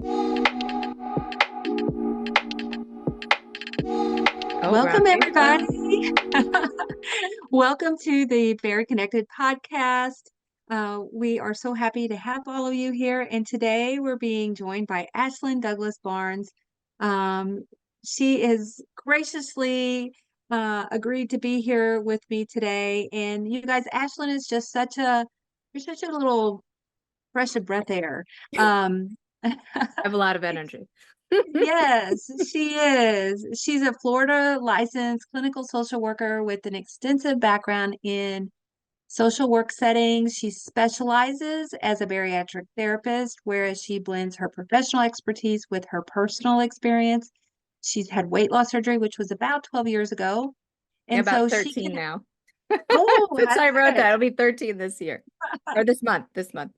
Oh, we're on Welcome, Facebook. everybody. Welcome to the BariConnected podcast. We are so happy to have all of you here. And today we're being joined by Ashlyn Douglass-Barnes. Um, she has graciously agreed to be here with me today. And you guys, Ashlyn is just you're such a little fresh of breath air. Um, I have a lot of energy. Yes, she is. She's a Florida licensed clinical social worker with an extensive background in social work settings. She specializes as a bariatric therapist, whereas she blends her professional expertise with her personal experience. She's had weight loss surgery, which was about 12 years ago. And About so she 13 can, now. oh, Since that's I wrote good. that, it'll be 13 this year or this month. This month.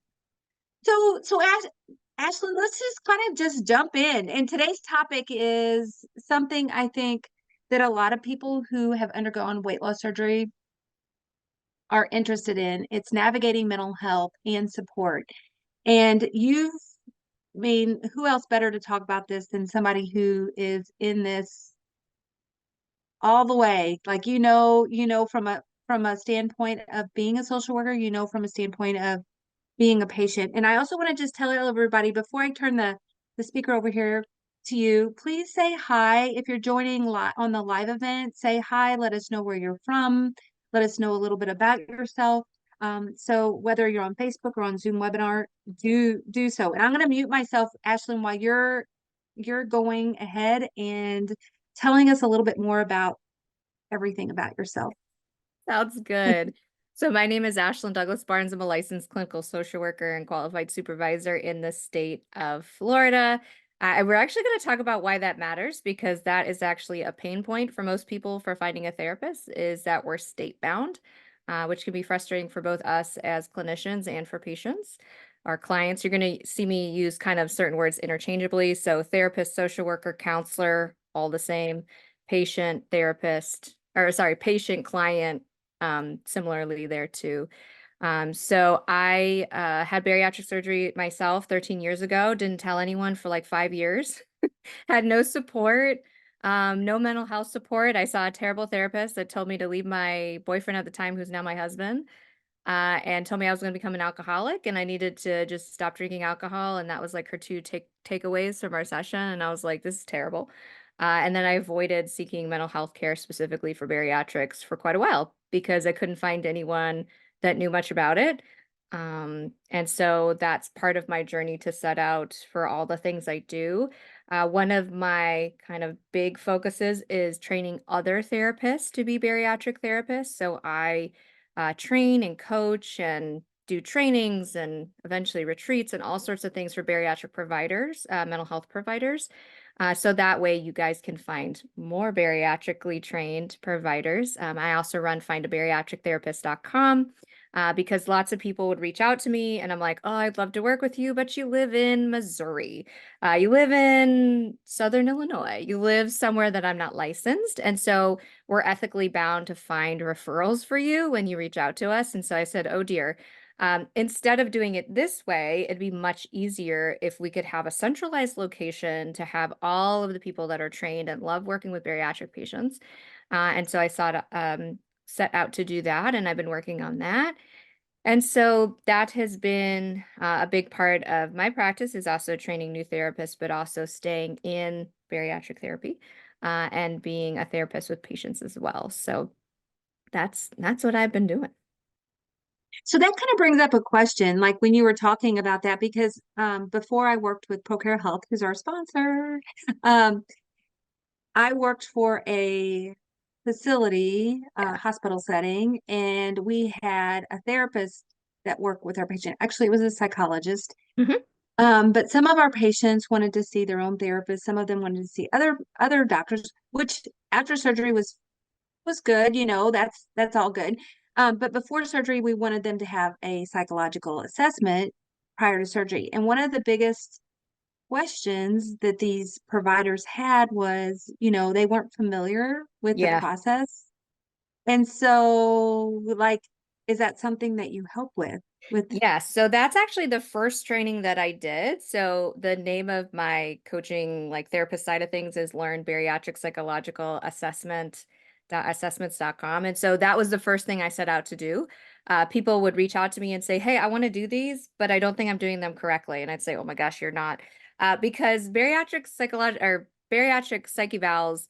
Ashlyn, let's just kind of just jump in. And today's topic is something I think that a lot of people who have undergone weight loss surgery are interested in. It's navigating mental health and support. And who else better to talk about this than somebody who is in this all the way? Like from a standpoint of being a social worker, from a standpoint of being a patient. And I also want to just tell everybody before I turn the speaker over here to you, please say hi. If you're joining on the live event, say hi. Let us know where you're from. Let us know a little bit about yourself. So whether you're on Facebook or on Zoom webinar, do so. And I'm going to mute myself, Ashlyn, while you're going ahead and telling us a little bit more about everything about yourself. Sounds good. So my name is Ashlyn Douglass-Barnes. I'm a licensed clinical social worker and qualified supervisor in the state of Florida. We're actually going to talk about why that matters because that is actually a pain point for most people for finding a therapist is that we're state bound, which can be frustrating for both us as clinicians and for patients. Our clients, you're going to see me use kind of certain words interchangeably. So therapist, social worker, counselor, all the same, patient, therapist, or sorry, patient, client, similarly there too. So I had bariatric surgery myself 13 years ago, didn't tell anyone for like 5 years, had no support, no mental health support. I saw a terrible therapist that told me to leave my boyfriend at the time, who's now my husband, and told me I was going to become an alcoholic and I needed to just stop drinking alcohol. And that was like her two takeaways from our session. And I was like, this is terrible. And then I avoided seeking mental health care specifically for bariatrics for quite a while because I couldn't find anyone that knew much about it. And so that's part of my journey to set out for all the things I do. One of my kind of big focuses is training other therapists to be bariatric therapists. So I train and coach and do trainings and eventually retreats and all sorts of things for bariatric providers, mental health providers. So that way you guys can find more bariatrically trained providers. I also run findabariatrictherapist.com because lots of people would reach out to me and I'm like, oh, I'd love to work with you, but you live in Missouri. You live in Southern Illinois. You live somewhere that I'm not licensed. And so we're ethically bound to find referrals for you when you reach out to us. And so I said, oh dear, instead of doing it this way, it'd be much easier if we could have a centralized location to have all of the people that are trained and love working with bariatric patients. And so I set out to do that, and I've been working on that. And so that has been a big part of my practice is also training new therapists, but also staying in bariatric therapy and being a therapist with patients as well. So that's what I've been doing. So that kind of brings up a question, like when you were talking about that, because before I worked with ProCare Health, who's our sponsor, um, I worked for a facility, Yeah. hospital setting, and we had a therapist that worked with our patient. Actually, it was a psychologist. Mhm. But some of our patients wanted to see their own therapist. Some of them wanted to see other doctors, which after surgery was good, that's all good. But before surgery, we wanted them to have a psychological assessment prior to surgery. And one of the biggest questions that these providers had was, they weren't familiar with the Yeah. process. And so, like, is that something that you help with? Yeah, so that's actually the first training that I did. So the name of my coaching, like therapist side of things, is Learn Bariatric Psychological Assessments.com. And so that was the first thing I set out to do. People would reach out to me and say, "Hey, I want to do these, but I don't think I'm doing them correctly." And I'd say, "Oh my gosh, you're not." Because bariatric psych evals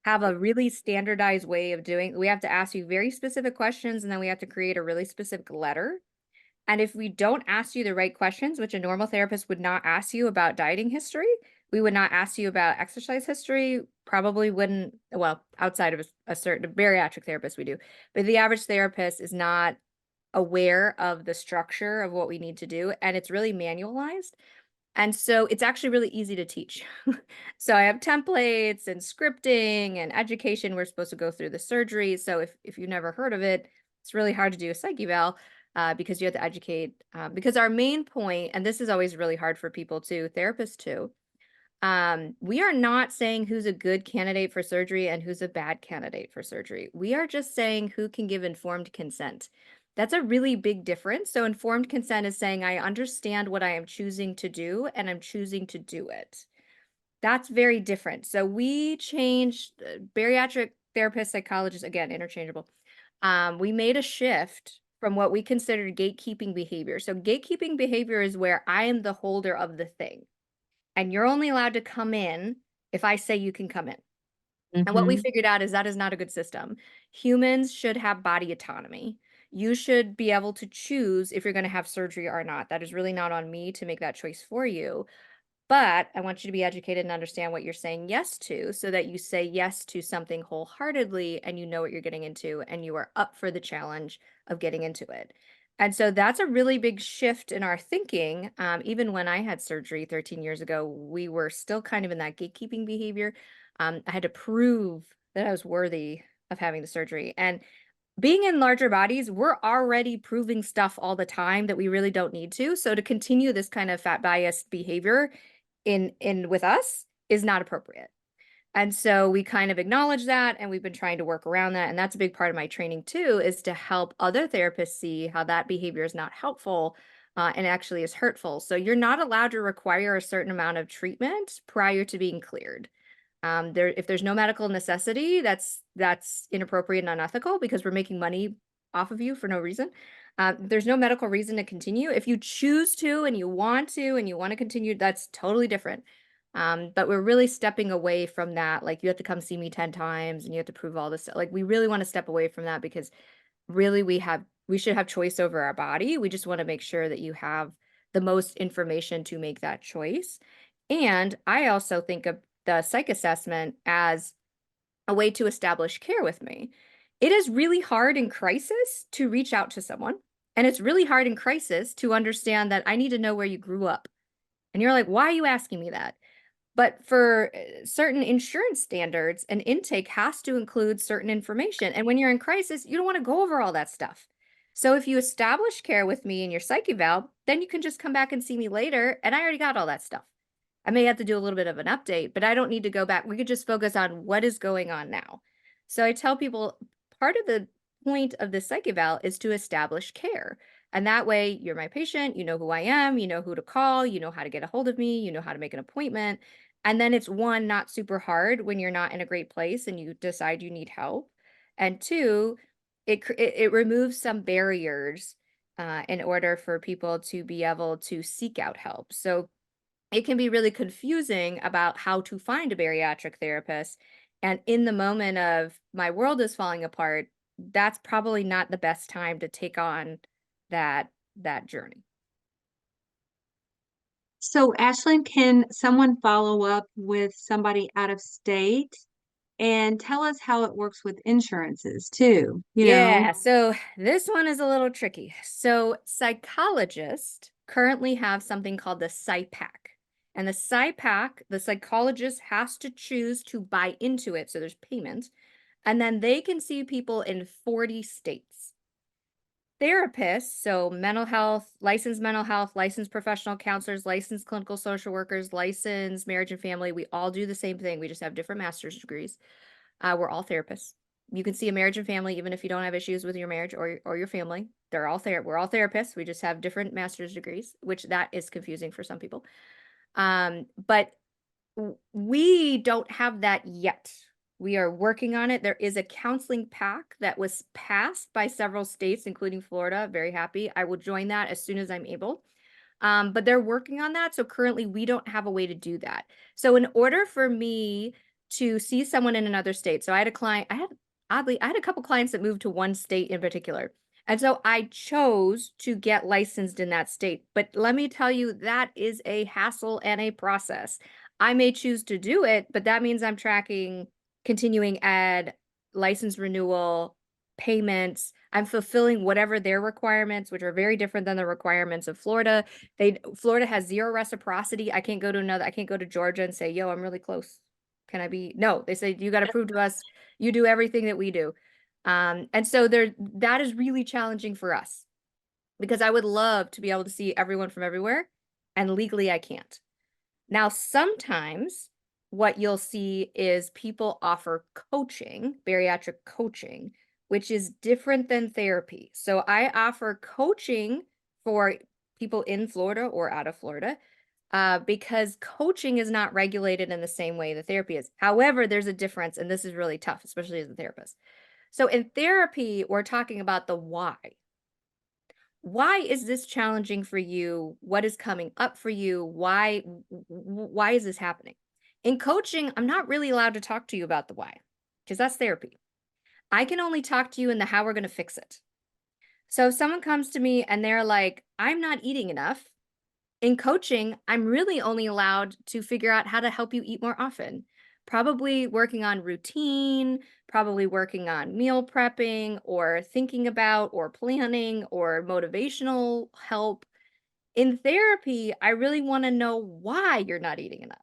have a really standardized way of doing. We have to ask you very specific questions, and then we have to create a really specific letter. And if we don't ask you the right questions, which a normal therapist would not ask you about dieting history, we would not ask you about exercise history, probably wouldn't, well, outside of a certain bariatric therapist, we do. But the average therapist is not aware of the structure of what we need to do. And it's really manualized. And so it's actually really easy to teach. So I have templates and scripting and education. We're supposed to go through the surgery. So if you've never heard of it, it's really hard to do a psych eval because you have to educate. Because our main point, and this is always really hard for people too, therapists too, we are not saying who's a good candidate for surgery and who's a bad candidate for surgery. We are just saying who can give informed consent. That's a really big difference. So informed consent is saying, I understand what I am choosing to do and I'm choosing to do it. That's very different. So we changed bariatric therapists, psychologists, again, interchangeable. We made a shift from what we considered gatekeeping behavior. So gatekeeping behavior is where I am the holder of the thing and you're only allowed to come in if I say you can come in. And what we Mhm. figured out is that is not a good system. Humans should have body autonomy. You should be able to choose if you're going to have surgery or not. That is really not on me to make that choice for you. But I want you to be educated and understand what you're saying yes to so that you say yes to something wholeheartedly and you know what you're getting into and you are up for the challenge of getting into it. And so that's a really big shift in our thinking. Even when I had surgery 13 years ago, we were still kind of in that gatekeeping behavior. I had to prove that I was worthy of having the surgery. And being in larger bodies, we're already proving stuff all the time that we really don't need to. So to continue this kind of fat biased behavior in with us is not appropriate. And so we kind of acknowledge that and we've been trying to work around that. And that's a big part of my training too, is to help other therapists see how that behavior is not helpful and actually is hurtful. So you're not allowed to require a certain amount of treatment prior to being cleared. If there's no medical necessity, that's inappropriate and unethical because we're making money off of you for no reason. There's no medical reason to continue. If you choose to and you want to continue, that's totally different. But we're really stepping away from that. Like you have to come see me 10 times and you have to prove all this. Like we really want to step away from that because really we should have choice over our body. We just want to make sure that you have the most information to make that choice. And I also think of the psych assessment as a way to establish care with me. It is really hard in crisis to reach out to someone. And it's really hard in crisis to understand that I need to know where you grew up. And you're like, why are you asking me that? But for certain insurance standards, an intake has to include certain information. And when you're in crisis, you don't want to go over all that stuff. So if you establish care with me in your psych eval, then you can just come back and see me later. And I already got all that stuff. I may have to do a little bit of an update, but I don't need to go back. We could just focus on what is going on now. So I tell people part of the point of the psych eval is to establish care. And that way you're my patient, you know who I am, you know who to call, you know how to get a hold of me, you know how to make an appointment. And then it's one, not super hard when you're not in a great place and you decide you need help. And two, it removes some barriers in order for people to be able to seek out help. So it can be really confusing about how to find a bariatric therapist. And in the moment of my world is falling apart, that's probably not the best time to take on that journey. So, Ashlyn, can someone follow up with somebody out of state and tell us how it works with insurances too? Yeah, so this one is a little tricky. So psychologists currently have something called the PSYPAC. And the PSYPAC, the psychologist has to choose to buy into it. So there's payment. And then they can see people in 40 states. Therapists, so mental health, licensed professional counselors, licensed clinical social workers, licensed marriage and family, we all do the same thing. We just have different master's degrees. We're all therapists. You can see a marriage and family, even if you don't have issues with your marriage or your family. We're all therapists. We just have different master's degrees, which that is confusing for some people. But we don't have that yet. We are working on it. There is a counseling pack that was passed by several states, including Florida. Very happy. I will join that as soon as I'm able. But they're working on that. So currently we don't have a way to do that. So in order for me to see someone in another state, so I had a client, I had a couple clients that moved to one state in particular. And so I chose to get licensed in that state. But let me tell you, that is a hassle and a process. I may choose to do it, but that means I'm tracking continuing ed, license renewal, payments. I'm fulfilling whatever their requirements, which are very different than the requirements of Florida. Florida has zero reciprocity. I can't go to Georgia and say, yo, I'm really close. Can I be? No, they say you got to prove to us you do everything that we do. And so that is really challenging for us because I would love to be able to see everyone from everywhere, and legally I can't. Now, sometimes what you'll see is people offer coaching, bariatric coaching, which is different than therapy. So I offer coaching for people in Florida or out of Florida because coaching is not regulated in the same way the therapy is. However, there's a difference, and this is really tough, especially as a therapist. So in therapy, we're talking about the why. Why is this challenging for you? What is coming up for you? Why is this happening? In coaching, I'm not really allowed to talk to you about the why because that's therapy. I can only talk to you in the how we're going to fix it. So if someone comes to me and they're like, I'm not eating enough, in coaching, I'm really only allowed to figure out how to help you eat more often. Probably working on routine, probably working on meal prepping or thinking about or planning or motivational help. In therapy, I really want to know why you're not eating enough.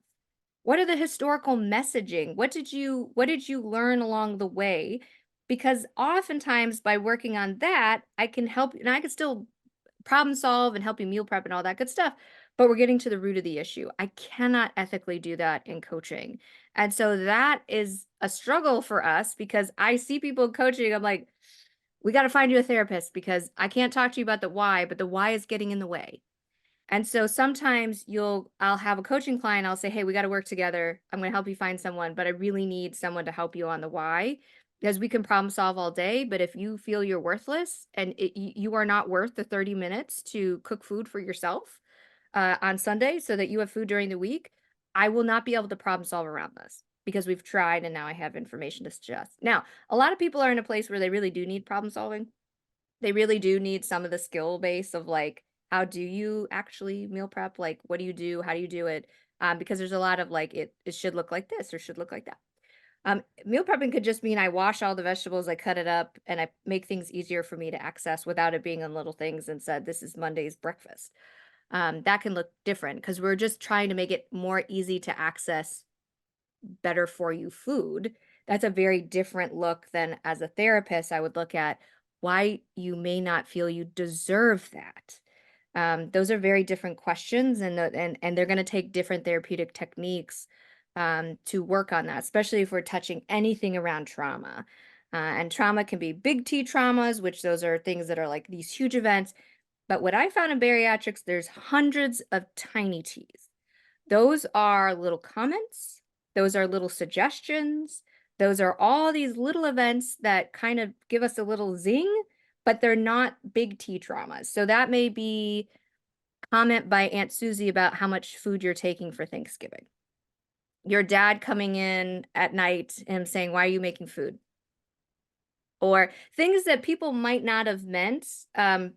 What are the historical messaging? What did you learn along the way? Because oftentimes by working on that, I can help, and I can still problem solve and help you meal prep and all that good stuff. But we're getting to the root of the issue. I cannot ethically do that in coaching. And so that is a struggle for us because I see people coaching. I'm like, we got to find you a therapist because I can't talk to you about the why, but the why is getting in the way. And so sometimes I'll have a coaching client, I'll say, hey, we got to work together. I'm going to help you find someone, but I really need someone to help you on the why because we can problem solve all day. But if you feel you're worthless and you are not worth the 30 minutes to cook food for yourself on Sunday so that you have food during the week, I will not be able to problem solve around this because we've tried and now I have information to suggest. Now, a lot of people are in a place where they really do need problem solving. They really do need some of the skill base of like, how do you actually meal prep? Like, what do you do? How do you do it? Because there's a lot of like, it should look like this or should look like that. Meal prepping could just mean I wash all the vegetables, I cut it up, and I make things easier for me to access without it being on little things and said, this is Monday's breakfast. That can look different because we're just trying to make it more easy to access better for you food. That's a very different look than as a therapist, I would look at why you may not feel you deserve that. Those are very different questions, and they're going to take different therapeutic techniques to work on that, especially if we're touching anything around trauma. And trauma can be big T traumas, which those are things that are like these huge events. But what I found in bariatrics, there's hundreds of tiny T's. Those are little comments, those are little suggestions, those are all these little events that kind of give us a little zing, but they're not big T traumas. So that may be comment by Aunt Susie about how much food you're taking for Thanksgiving. Your dad coming in at night and saying, why are you making food? Or things that people might not have meant,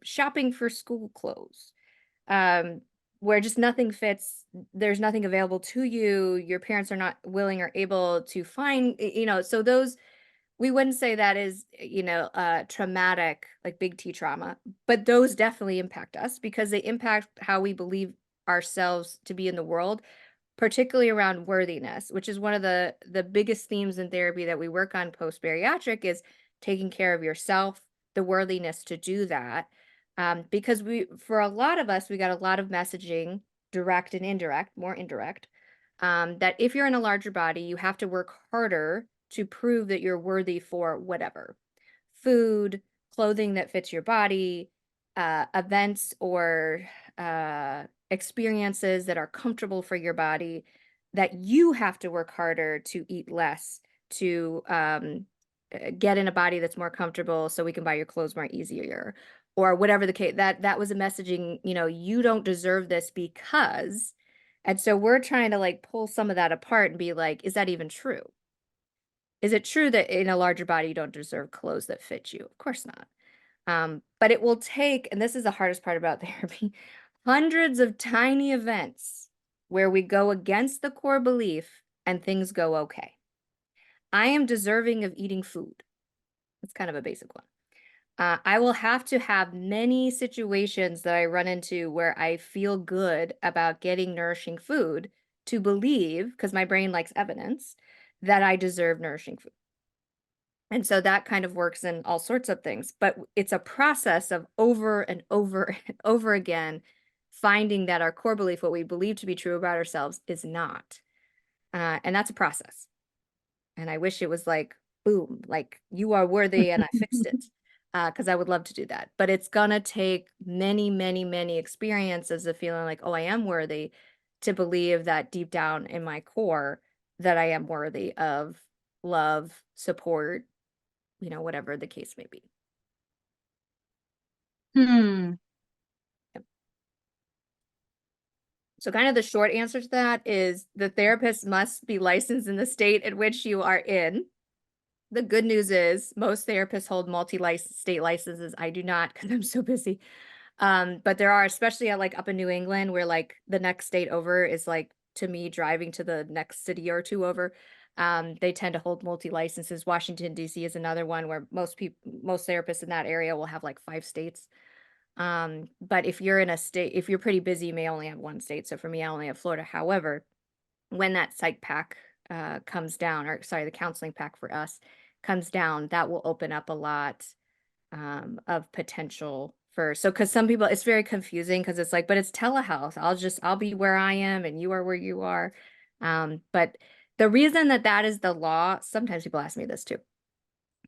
shopping for school clothes. Where just nothing fits, there's nothing available to you, your parents are not willing or able to find, so those, we wouldn't say that is, traumatic, like big T trauma, but those definitely impact us because they impact how we believe ourselves to be in the world, particularly around worthiness, which is one of the biggest themes in therapy that we work on post bariatric is taking care of yourself, the worthiness to do that. Because for a lot of us, we got a lot of messaging, direct and indirect, more indirect, that if you're in a larger body, you have to work harder to prove that you're worthy for whatever food, clothing that fits your body, events or experiences that are comfortable for your body, that you have to work harder to eat less, to get in a body that's more comfortable so we can buy your clothes more easier, or whatever the case. That was a messaging, you don't deserve this because. And so we're trying to like pull some of that apart and be like, is that even true? Is it true that in a larger body you don't deserve clothes that fit you? Of course not. But it will take, and this is the hardest part about therapy, hundreds of tiny events where we go against the core belief and things go okay. I am deserving of eating food. It's kind of a basic one. I will have to have many situations that I run into where I feel good about getting nourishing food to believe, because my brain likes evidence, that I deserve nourishing food. And so that kind of works in all sorts of things, but it's a process of over and over and over again, finding that our core belief, what we believe to be true about ourselves, is not. And that's a process. And I wish it was like, boom, like you are worthy and I fixed it. Because I would love to do that. But it's gonna take many, many, many experiences of feeling like, oh, I am worthy, to believe that deep down in my core that I am worthy of love, support, whatever the case may be. Hmm. Yep. So kind of the short answer to that is the therapist must be licensed in the state in which you are in. The good news is most therapists hold multi-state licenses. I do not because I'm so busy. But there are, especially at like up in New England, where like the next state over is like, to me, driving to the next city or two over. They tend to hold multi-licenses. Washington, D.C. is another one where most therapists in that area will have like 5 states. But if you're in a state, if you're pretty busy, you may only have 1 state. So for me, I only have Florida. However, when that psych pack comes down, or sorry, the counseling pack for us comes down, that will open up a lot of potential for, so because some people, it's very confusing because it's like, but it's telehealth. I'll be where I am and you are where you are. But the reason that is the law, sometimes people ask me this too.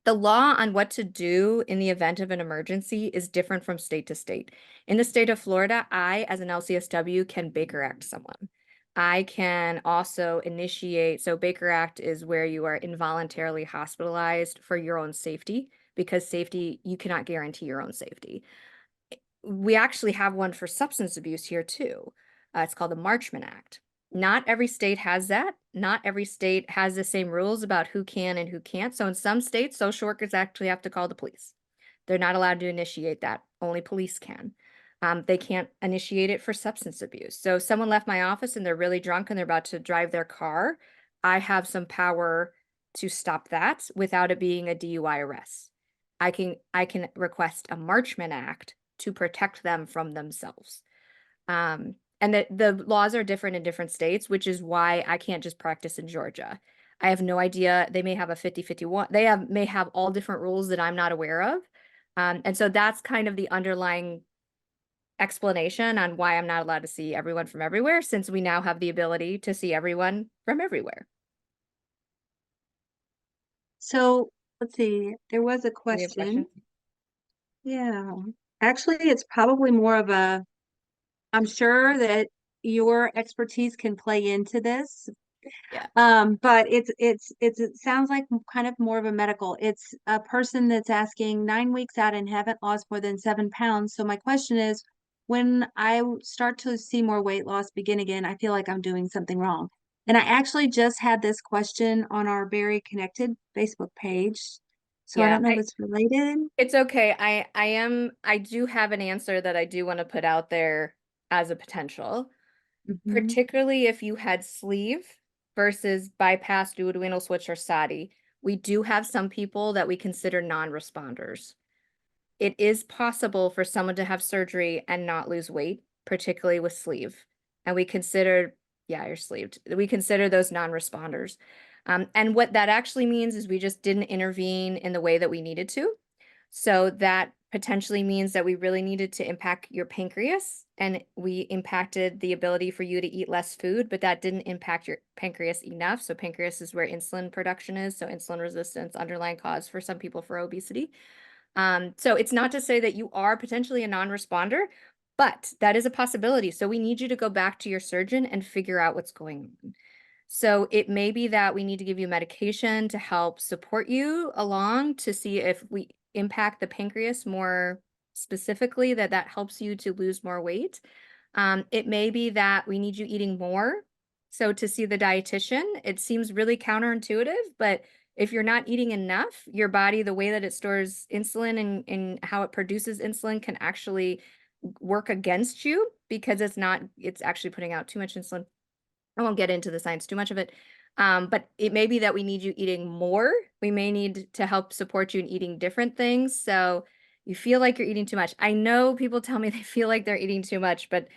The law on what to do in the event of an emergency is different from state to state. In the state of Florida, I, as an LCSW, can Baker Act someone. I can also initiate, so Baker Act is where you are involuntarily hospitalized for your own safety, because safety, you cannot guarantee your own safety. We actually have one for substance abuse here too. It's called the Marchman Act. Not every state has that. Not every state has the same rules about who can and who can't. So in some states, social workers actually have to call the police. They're not allowed to initiate that. Only police can. They can't initiate it for substance abuse. So if someone left my office and they're really drunk and they're about to drive their car, I have some power to stop that without it being a DUI arrest. I can request a Marchman Act to protect them from themselves. And the laws are different in different states, which is why I can't just practice in Georgia. I have no idea. They may have a 50-51. They may have all different rules that I'm not aware of. And so that's kind of the underlying explanation on why I'm not allowed to see everyone from everywhere, since we now have the ability to see everyone from everywhere. So let's see. There was a Do you have questions? question. Yeah. Actually, it's probably more of a, I'm sure that your expertise can play into this. Yeah. But it sounds like kind of more of a medical. It's a person that's asking 9 weeks out and haven't lost more than 7 pounds. So my question is, when I start to see more weight loss begin again, I feel like I'm doing something wrong. And I actually just had this question on our BariConnected Facebook page. So I Yeah, don't know if it's related. it's okay. I do have an answer that I do want to put out there as a potential, Mhm. particularly if you had sleeve versus bypass, duodenal switch, or SADI. We do have some people that we consider non-responders. It is possible for someone to have surgery and not lose weight, particularly with sleeve. And we consider, yeah, you're sleeved. We consider those non-responders. And what that actually means is we just didn't intervene in the way that we needed to. So that potentially means that we really needed to impact your pancreas, and we impacted the ability for you to eat less food, but that didn't impact your pancreas enough. So pancreas is where insulin production is. So insulin resistance, underlying cause for some people for obesity. So it's not to say that you are potentially a non-responder, but that is a possibility. So we need you to go back to your surgeon and figure out what's going on. So it may be that we need to give you medication to help support you along to see if we impact the pancreas more specifically, that helps you to lose more weight. It may be that we need you eating more. So to see the dietitian, it seems really counterintuitive, but if you're not eating enough, your body, the way that it stores insulin and how it produces insulin can actually work against you because it's actually putting out too much insulin. I won't get into the science too much of it. But it may be that we need you eating more. We may need to help support you in eating different things. So you feel like you're eating too much. I know people tell me they feel like they're eating too much, but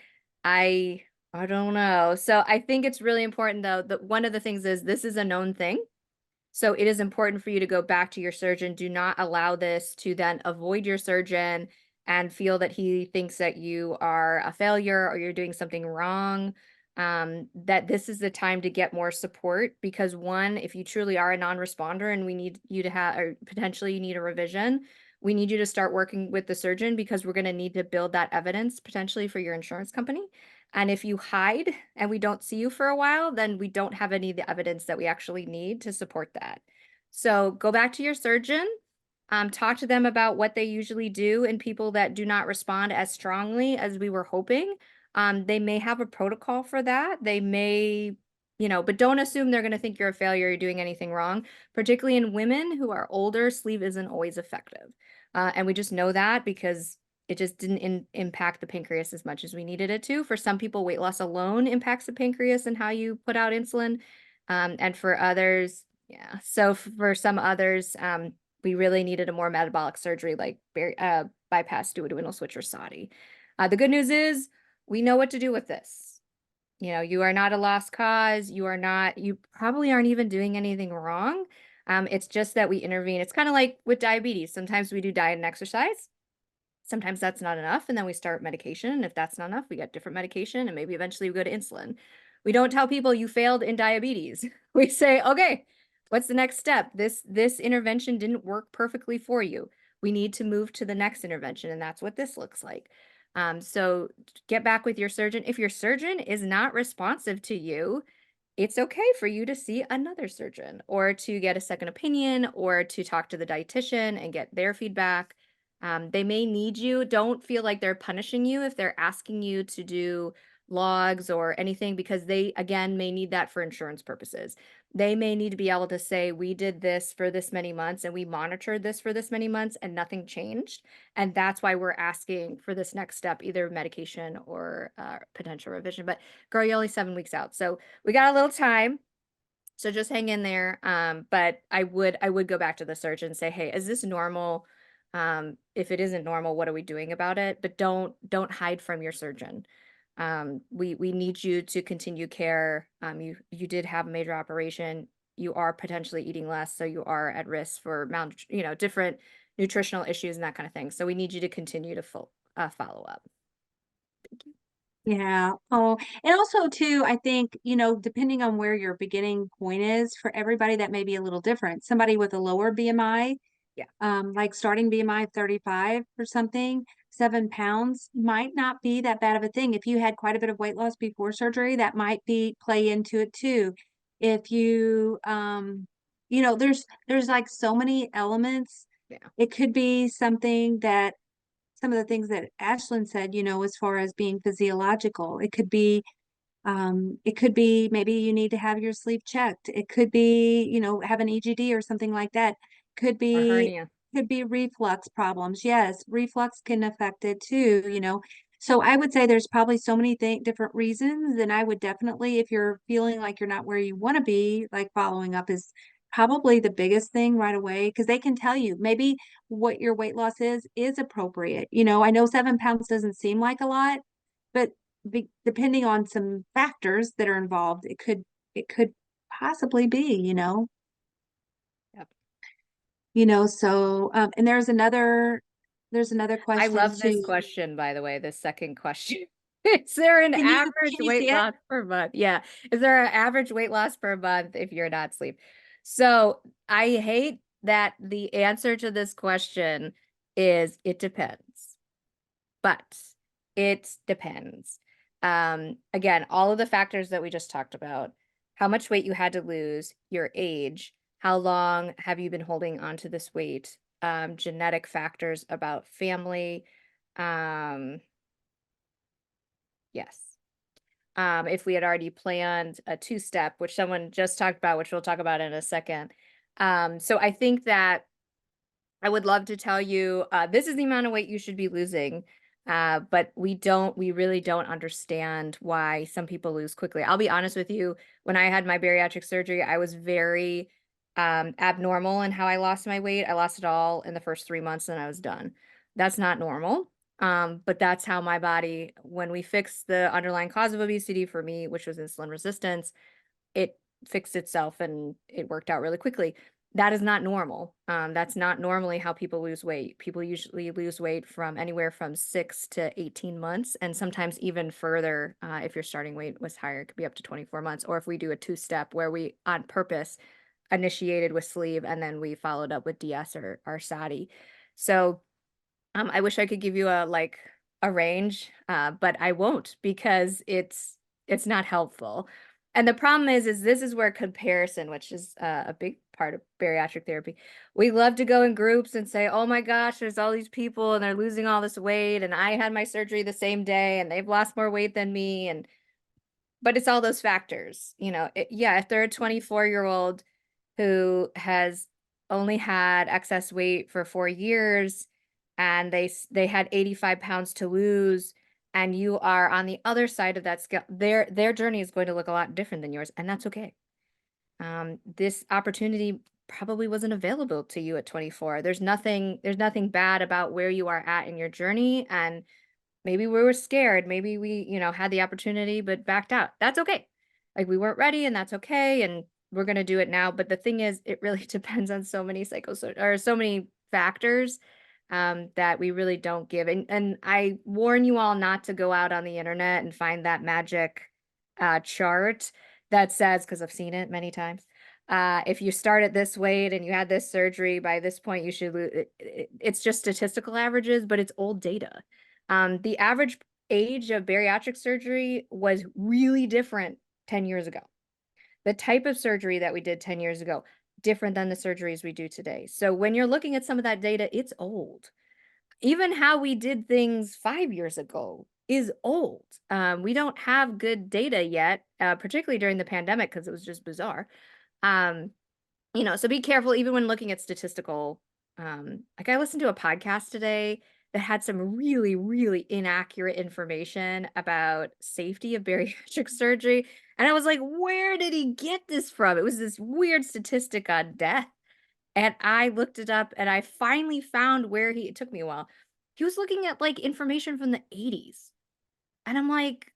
I I don't know. So I think it's really important though that one of the things is this is a known thing. So it is important for you to go back to your surgeon. Do not allow this to then avoid your surgeon and feel that he thinks that you are a failure or you're doing something wrong. That this is the time to get more support because one, if you truly are a non-responder and we need you to have, or potentially you need a revision, we need you to start working with the surgeon because we're going to need to build that evidence potentially for your insurance company. And if you hide and we don't see you for a while, then we don't have any of the evidence that we actually need to support that. So go back to your surgeon, talk to them about what they usually do in people that do not respond as strongly as we were hoping. They may have a protocol for that. They may, but don't assume they're going to think you're a failure, you're doing anything wrong. Particularly in women who are older, sleep isn't always effective. And we just know that because it just didn't impact the pancreas as much as we needed it to. For some people, weight loss alone impacts the pancreas and how you put out insulin. And for others, yeah. So for some others, we really needed a more metabolic surgery like bypass, duodenal switch, or SOTI. The good news is we know what to do with this. You are not a lost cause. You probably aren't even doing anything wrong. It's just that we intervene. It's kind of like with diabetes. Sometimes we do diet and exercise. Sometimes that's not enough, and then we start medication. And if that's not enough, we get different medication, and maybe eventually we go to insulin. We don't tell people you failed in diabetes. We say, okay, what's the next step? This intervention didn't work perfectly for you. We need to move to the next intervention, and that's what this looks like. So get back with your surgeon. If your surgeon is not responsive to you, it's okay for you to see another surgeon or to get a second opinion or to talk to the dietitian and get their feedback. They may need you. Don't feel like they're punishing you if they're asking you to do logs or anything because they, again, may need that for insurance purposes. They may need to be able to say, we did this for this many months and we monitored this for this many months and nothing changed. And that's why we're asking for this next step, either medication or potential revision. But girl, you're only 7 weeks out. So we got a little time. So just hang in there. But I would go back to the surgeon and say, hey, is this normal? If it isn't normal, what are we doing about it? But don't hide from your surgeon. We need you to continue care. You did have a major operation. You are potentially eating less, so you are at risk for different nutritional issues and that kind of thing. So we need you to continue to follow up. Thank you. Yeah. Oh, and also too, I think, depending on where your beginning point is, for everybody that may be a little different. Somebody with a lower BMI, Yeah. like starting BMI of 35 or something, 7 pounds might not be that bad of a thing. If you had quite a bit of weight loss before surgery, that might play into it too. If you, there's like so many elements. Yeah. It could be something that some of the things that Ashlyn said, as far as being physiological. It could be maybe you need to have your sleep checked. It could be, have an EGD or something like that. Could Or be hernia. could be reflux problems. Yes, reflux can affect it too. So I would say there's probably so many different reasons, and I would definitely, if you're feeling like you're not where you want to be, like following up is probably the biggest thing right away because they can tell you maybe what your weight loss is appropriate. I know 7 pounds doesn't seem like a lot, but depending on some factors that are involved, it could possibly be. Yep. So and there's another I question love this too. question, by the way, the second question. Is there an average Can you weight see it? loss per month? Yeah. Is there an average weight loss per month if you're not sleep? So I hate that the answer to this question is it depends, but it depends. Again, all of the factors that we just talked about, how much weight you had to lose, your age, how long have you been holding on to this weight, genetic factors about family. Um, yes. If we had already planned a two-step, which someone just talked about, which we'll talk about in a second. So I think that I would love to tell you, this is the amount of weight you should be losing. But we really don't understand why some people lose quickly. I'll be honest with you, when I had my bariatric surgery, I was very abnormal in how I lost my weight. I lost it all in the first 3 months and I was done. That's not normal. But that's how my body, when we fixed the underlying cause of obesity for me, which was insulin resistance, it fixed itself and it worked out really quickly. That is not normal. That's not normally how people lose weight. People usually lose weight from anywhere from 6 to 18 months, and sometimes even further. If your starting weight was higher, it could be up to 24 months. Or if we do a two-step where we, on purpose, initiated with sleeve and then we followed up with DS or SATI. So I wish I could give you a range, but I won't because it's not helpful. And the problem is this is where comparison, which is a big part of bariatric therapy. We love to go in groups and say, "Oh my gosh, there's all these people and they're losing all this weight, and I had my surgery the same day and they've lost more weight than me." And but it's all those factors, yeah, if they're a 24-year-old who has only had excess weight for 4 years and they had 85 pounds to lose, and you are on the other side of that scale, their journey is going to look a lot different than yours, and that's okay. This opportunity probably wasn't available to you at 24. There's nothing bad about where you are at in your journey, and maybe we were scared. Maybe we, had the opportunity but backed out. That's okay. Like we weren't ready and that's okay. And we're going to do it now. But the thing is, it really depends on so many or so many factors that we really don't give. And I warn you all not to go out on the internet and find that magic chart that says, because I've seen it many times, if you start at this weight and you had this surgery, by this point you should lose. It's just statistical averages, but it's old data. The average age of bariatric surgery was really different 10 years ago. The type of surgery that we did 10 years ago, different than the surgeries we do today. So when you're looking at some of that data, it's old. Even how we did things 5 years ago is old. We don't have good data yet, particularly during the pandemic, because it was just bizarre. Um, so be careful even when looking at statistical. Like I listened to a podcast today that had some really, really inaccurate information about safety of bariatric surgery. And I was like, where did he get this from? It was this weird statistic on death. And I looked it up and I finally found it took me a while. He was looking at like information from the 80s. And I'm like,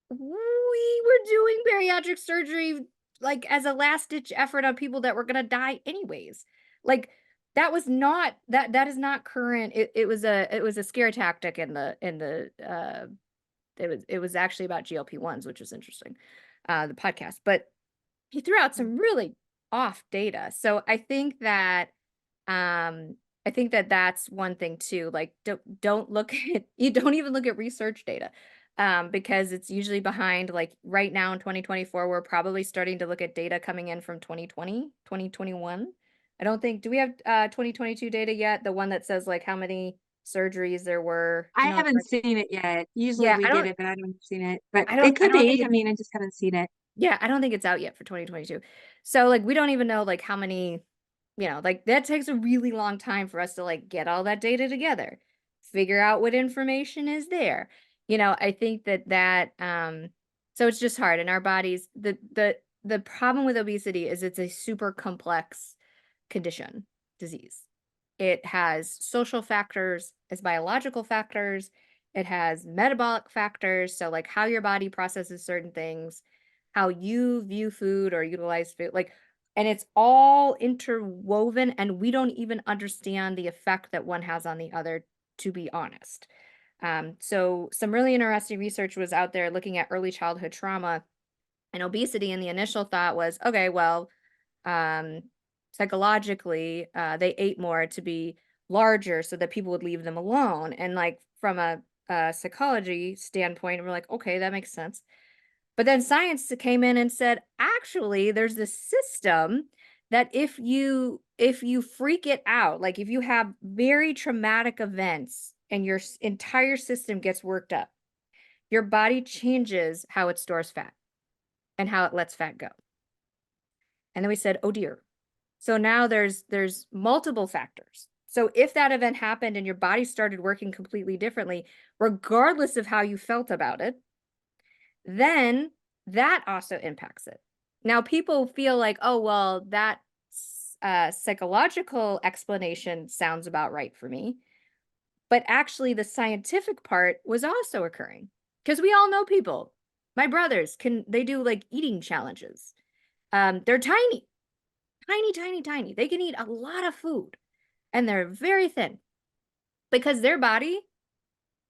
we were doing bariatric surgery like as a last ditch effort on people that were going to die anyways. Like that is not current. It was a scare tactic it was actually about GLP-1s, which was interesting. The podcast, but he threw out some really off data. So um I think that that's one thing too. Like don't look at you don't even look at research data. Because it's usually behind, like right now in 2024, we're probably starting to look at data coming in from 2020, 2021. I don't think, do we have 2022 data yet? The one that says like how many surgeries there were. Do I you know? haven't seen it yet. Usually Yeah, we get it, but I haven't seen it. But it I could don't think be. I it's mean, I just haven't seen it. yeah, I don't think it's out yet for 2022. So like we don't even know like how many, like that takes a really long time for us to like get all that data together, figure out what information is there. I think that so it's just hard in our bodies. The problem with obesity is it's a super complex condition, disease. It has social factors, as biological factors, it has metabolic factors, so like how your body processes certain things, how you view food or utilize food. Like And it's all interwoven, and we don't even understand the effect that one has on the other, to be honest. So some really interesting research was out there looking at early childhood trauma and obesity, and the initial thought was, okay, well, um, psychologically, they ate more to be larger so that people would leave them alone. And like from a psychology standpoint, we're like, okay, that makes sense. But then science came in and said, actually, there's this system that if you freak it out, like if you have very traumatic events and your entire system gets worked up, your body changes how it stores fat and how it lets fat go. And then we said, oh dear. So now there's multiple factors. So if that event happened and your body started working completely differently, regardless of how you felt about it, then that also impacts it. Now, people feel like, oh, well, that psychological explanation sounds about right for me. But actually, the scientific part was also occurring because we all know people. My brothers they do like eating challenges. They're tiny, tiny, tiny, tiny. They can eat a lot of food and they're very thin because their body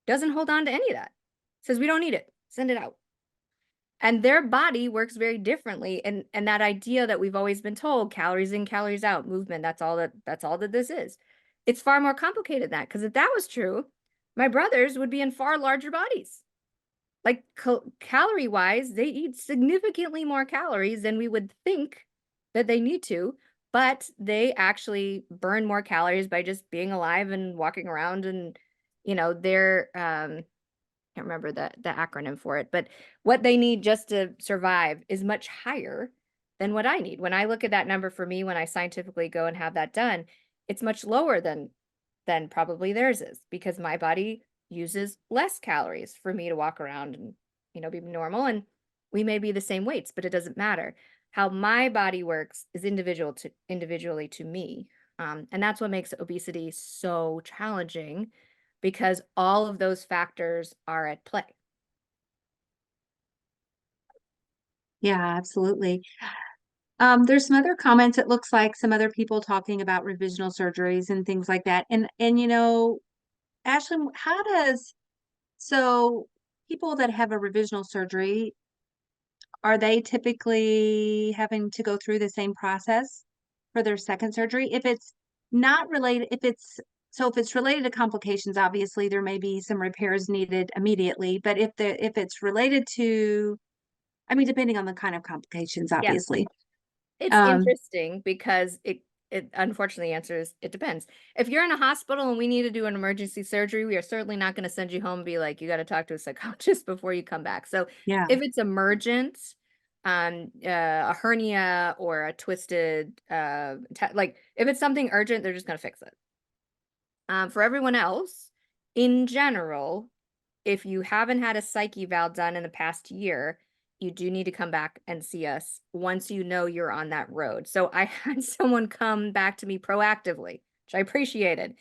doesn't hold on to any of that. Says we don't need it. Send it out. And their body works very differently, and that idea that we've always been told, calories in, calories out, movement, that's all that this is. It's far more complicated than that, because if that was true, my brothers would be in far larger bodies. Like calorie wise, they eat significantly more calories than we would think that they need to, but they actually burn more calories by just being alive and walking around, and they're can't remember the acronym for it, but what they need just to survive is much higher than what I need. When I look at that number for me, when I scientifically go and have that done, it's much lower than probably theirs is, because my body uses less calories for me to walk around and be normal. And we may be the same weights, but it doesn't matter. How my body works is individually to me. And that's what makes obesity so challenging, because all of those factors are at play. Yeah, absolutely. There's some other comments. It looks like some other people talking about revisional surgeries and things like that. And Ashlyn, so people that have a revisional surgery, are they typically having to go through the same process for their second surgery? If it's not related, if it's related to complications, obviously there may be some repairs needed immediately. But if it's related to, I mean, depending on the kind of complications, Yeah. obviously. It's Um, interesting because it unfortunately answers it depends. If you're in a hospital and we need to do an emergency surgery, we are certainly not going to send you home and be like, you got to talk to a psychologist before you come back. So yeah. if it's emergent, a hernia or a twisted, like if it's something urgent, they're just going to fix it. For everyone else, in general, if you haven't had a psych eval done in the past year, you do need to come back and see us once you know you're on that road. So I had someone come back to me proactively, which I appreciated,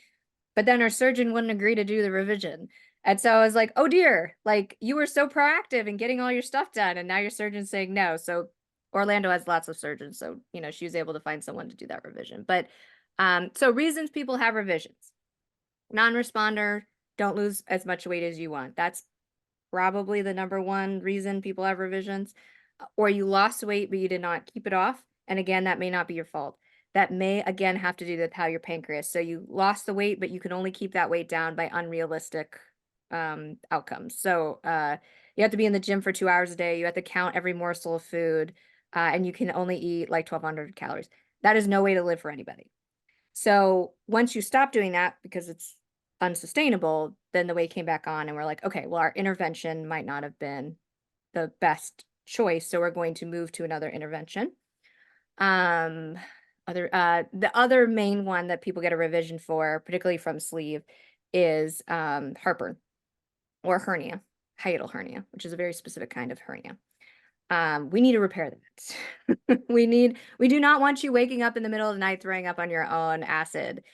but then our surgeon wouldn't agree to do the revision. And so I was like, oh dear, like you were so proactive in getting all your stuff done, and now your surgeon's saying no. So Orlando has lots of surgeons, so she was able to find someone to do that revision. But so reasons people have revisions: non-responder, don't lose as much weight as you want. That's probably the number one reason people have revisions. Or you lost weight, but you did not keep it off. And again, that may not be your fault. That may, again, have to do with how your pancreas. So you lost the weight, but you can only keep that weight down by unrealistic outcomes. So you have to be in the gym for 2 hours a day. You have to count every morsel of food, and you can only eat like 1,200 calories. That is no way to live for anybody. So once you stop doing that because it's unsustainable, then the weight came back on, and we're like, okay, well, our intervention might not have been the best choice, so we're going to move to another intervention. The other main one that people get a revision for, particularly from sleeve, is heartburn or hernia, hiatal hernia, which is a very specific kind of hernia. We need to repair that. We do not want you waking up in the middle of the night throwing up on your own acid.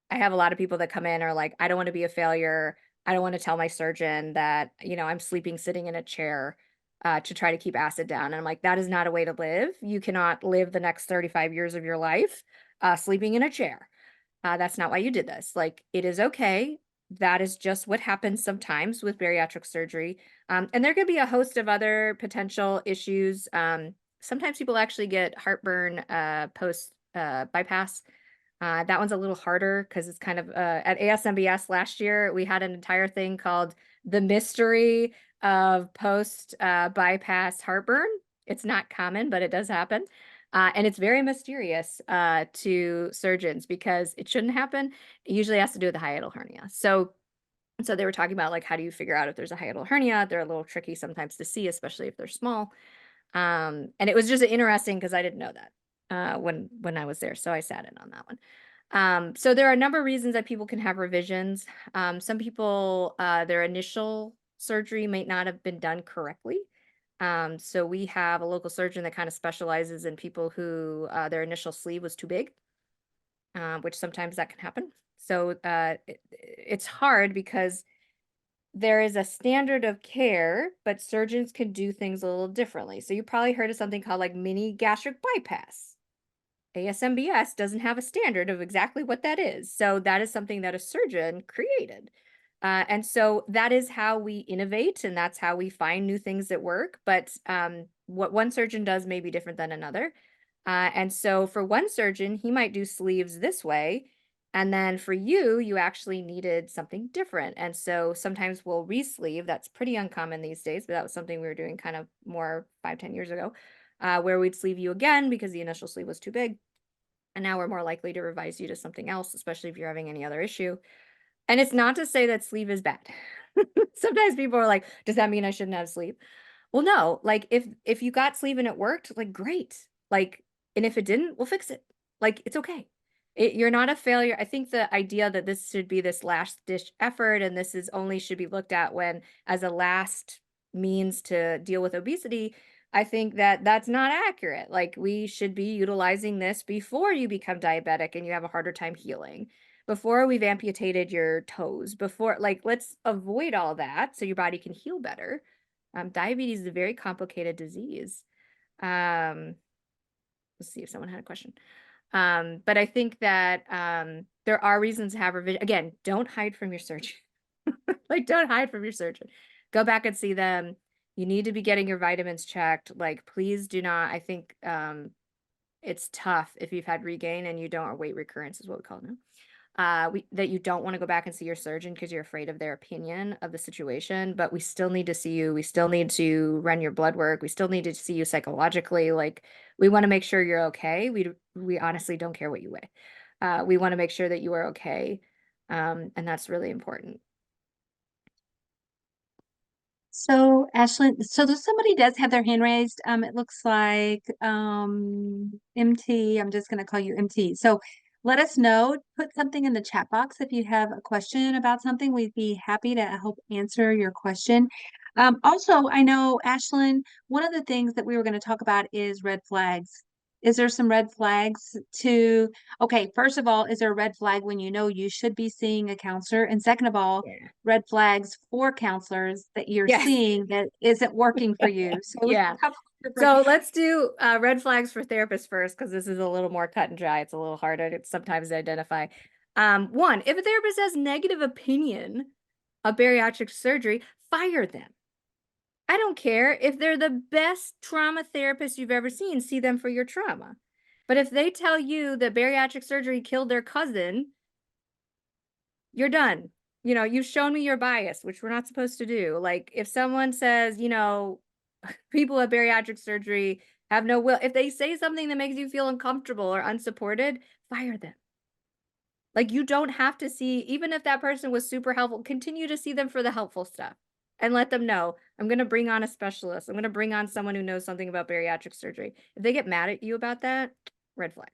I have a lot of people that come in are like, I don't want to be a failure. I don't want to tell my surgeon that, I'm sleeping sitting in a chair. to try to keep acid down. And I'm like, that is not a way to live. You cannot live the next 35 years of your life sleeping in a chair. That's not why you did this. Like, it is okay. That is just what happens sometimes with bariatric surgery. And there could be a host of other potential issues. Sometimes people actually get heartburn post bypass. That one's a little harder because it's kind of at ASMBS last year, we had an entire thing called the mystery of post bypass heartburn. It's not common, but it does happen. And it's very mysterious to surgeons because it shouldn't happen. It usually has to do with the hiatal hernia. So they were talking about like, how do you figure out if there's a hiatal hernia? They're a little tricky sometimes to see, especially if they're small. And it was just interesting because I didn't know that when I was there. So I sat in on that one. So there are a number of reasons that people can have revisions. Some people, their initial surgery might not have been done correctly. So we have a local surgeon that kind of specializes in people who their initial sleeve was too big, which sometimes that can happen. So it's hard because there is a standard of care, but surgeons can do things a little differently. So you probably heard of something called like mini gastric bypass. ASMBS doesn't have a standard of exactly what that is. So that is something that a surgeon created. And so that is how we innovate, and that's how we find new things that work. But what one surgeon does may be different than another. And so for one surgeon, he might do sleeves this way. And then for you, you actually needed something different. And so sometimes we'll re-sleeve. That's pretty uncommon these days, but that was something we were doing kind of more 5, 10 years ago, where we'd sleeve you again because the initial sleeve was too big. And now we're more likely to revise you to something else, especially if you're having any other issue. And it's not to say that sleeve is bad. Sometimes people are like, does that mean I shouldn't have sleeve? Well, no, like if you got sleeve and it worked, like great. Like, and if it didn't, we'll fix it. Like, it's okay. You're not a failure. I think the idea that this should be this last ditch effort and this is only should be looked at when as a last means to deal with obesity, I think that that's not accurate. Like, we should be utilizing this before you become diabetic and you have a harder time healing, before we've amputated your toes, before, like, let's avoid all that so your body can heal better. Diabetes is a very complicated disease. Let's see if someone had a question. But I think that there are reasons to have revision. Again, don't hide from your surgeon. Like, don't hide from your surgeon. Go back and see them. You need to be getting your vitamins checked. Like, please do not. I think it's tough if you've had regain and you don't, or weight recurrence is what we call it now. That you don't want to go back and see your surgeon because you're afraid of their opinion of the situation, but we still need to see you. We still need to run your blood work. We still need to see you psychologically. Like, we want to make sure you're okay. We honestly don't care what you weigh. We want to make sure that you are okay. And that's really important. So, Ashlyn, so there's somebody does have their hand raised. It looks like MT. I'm just going to call you MT. So let us know. Put something in the chat box if you have a question about something. We'd be happy to help answer your question. Also, I know, Ashlyn, one of the things that we were going to talk about is red flags. Is there some red flags to, okay, first of all, is there a red flag when you know you should be seeing a counselor? And second of all, Yeah. red flags for counselors that you're Yes. seeing that isn't working for you. So Yeah. a couple of different. So let's do red flags for therapists first, because this is a little more cut and dry. It's a little harder to sometimes identify. One, if a therapist has negative opinion of bariatric surgery, fire them. I don't care if they're the best trauma therapist you've ever seen, see them for your trauma. But if they tell you that bariatric surgery killed their cousin, you're done. You know, you've shown me your bias, which we're not supposed to do. Like, if someone says, you know, people at bariatric surgery have no will, if they say something that makes you feel uncomfortable or unsupported, fire them. Like, you don't have to see, even if that person was super helpful, continue to see them for the helpful stuff and let them know, I'm going to bring on a specialist. I'm going to bring on someone who knows something about bariatric surgery. If they get mad at you about that, red flag.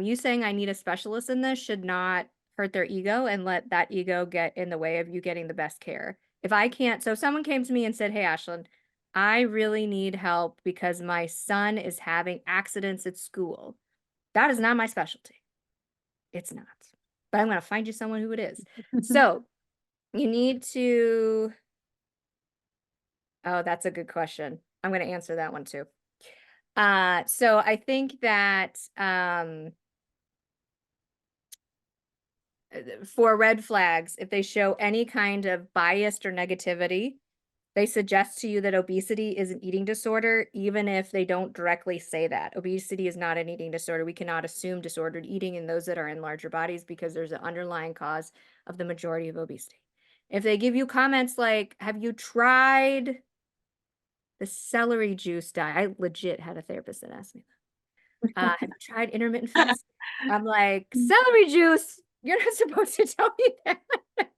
You saying I need a specialist in this should not hurt their ego and let that ego get in the way of you getting the best care. If I can't, so if someone came to me and said, hey, Ashlyn, I really need help because my son is having accidents at school. That is not my specialty. It's not, but I'm going to find you someone who it is. So you need to Oh, that's a good question. I'm going to answer that one too. So I think that for red flags, if they show any kind of biased or negativity, they suggest to you that obesity is an eating disorder, even if they don't directly say that. Obesity is not an eating disorder. We cannot assume disordered eating in those that are in larger bodies because there's an underlying cause of the majority of obesity. If they give you comments like, have you tried the celery juice diet? I legit had a therapist that asked me that. Have you tried intermittent fasting? I'm like, celery juice, you're not supposed to tell me that.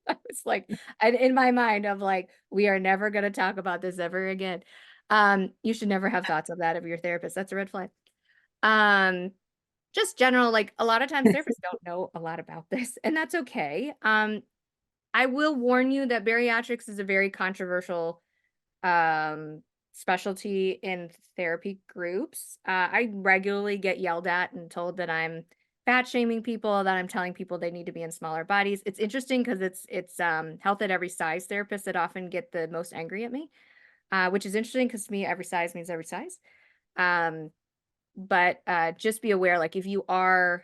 I was like, and in my mind, I'm like, we are never going to talk about this ever again. You should never have thoughts of that of your therapist. That's a red flag. Um, just general, like a lot of times therapists don't know a lot about this, and that's okay. I will warn you that bariatrics is a very controversial um specialty in therapy groups. I regularly get yelled at and told that I'm fat shaming people, that I'm telling people they need to be in smaller bodies. It's interesting because it's health at every size therapists that often get the most angry at me, which is interesting because to me every size means every size. Um, but just be aware, like if you are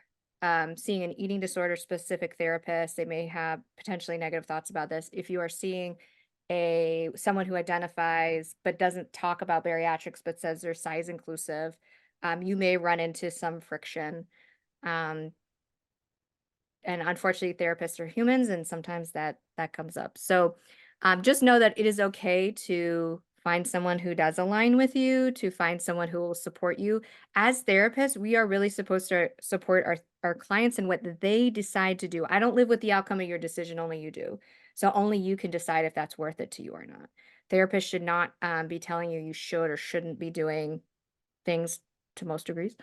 seeing an eating disorder specific therapist, they may have potentially negative thoughts about this. If you are seeing someone who identifies but doesn't talk about bariatrics but says they're size inclusive, you may run into some friction. Um, and unfortunately, therapists are humans, and sometimes that comes up. So just know that it is okay to find someone who does align with you, to find someone who will support you. As therapists, we are really supposed to support our clients and what they decide to do. I don't live with the outcome of your decision, only you do. So only you can decide if that's worth it to you or not. Therapists should not be telling you should or shouldn't be doing things to most degrees.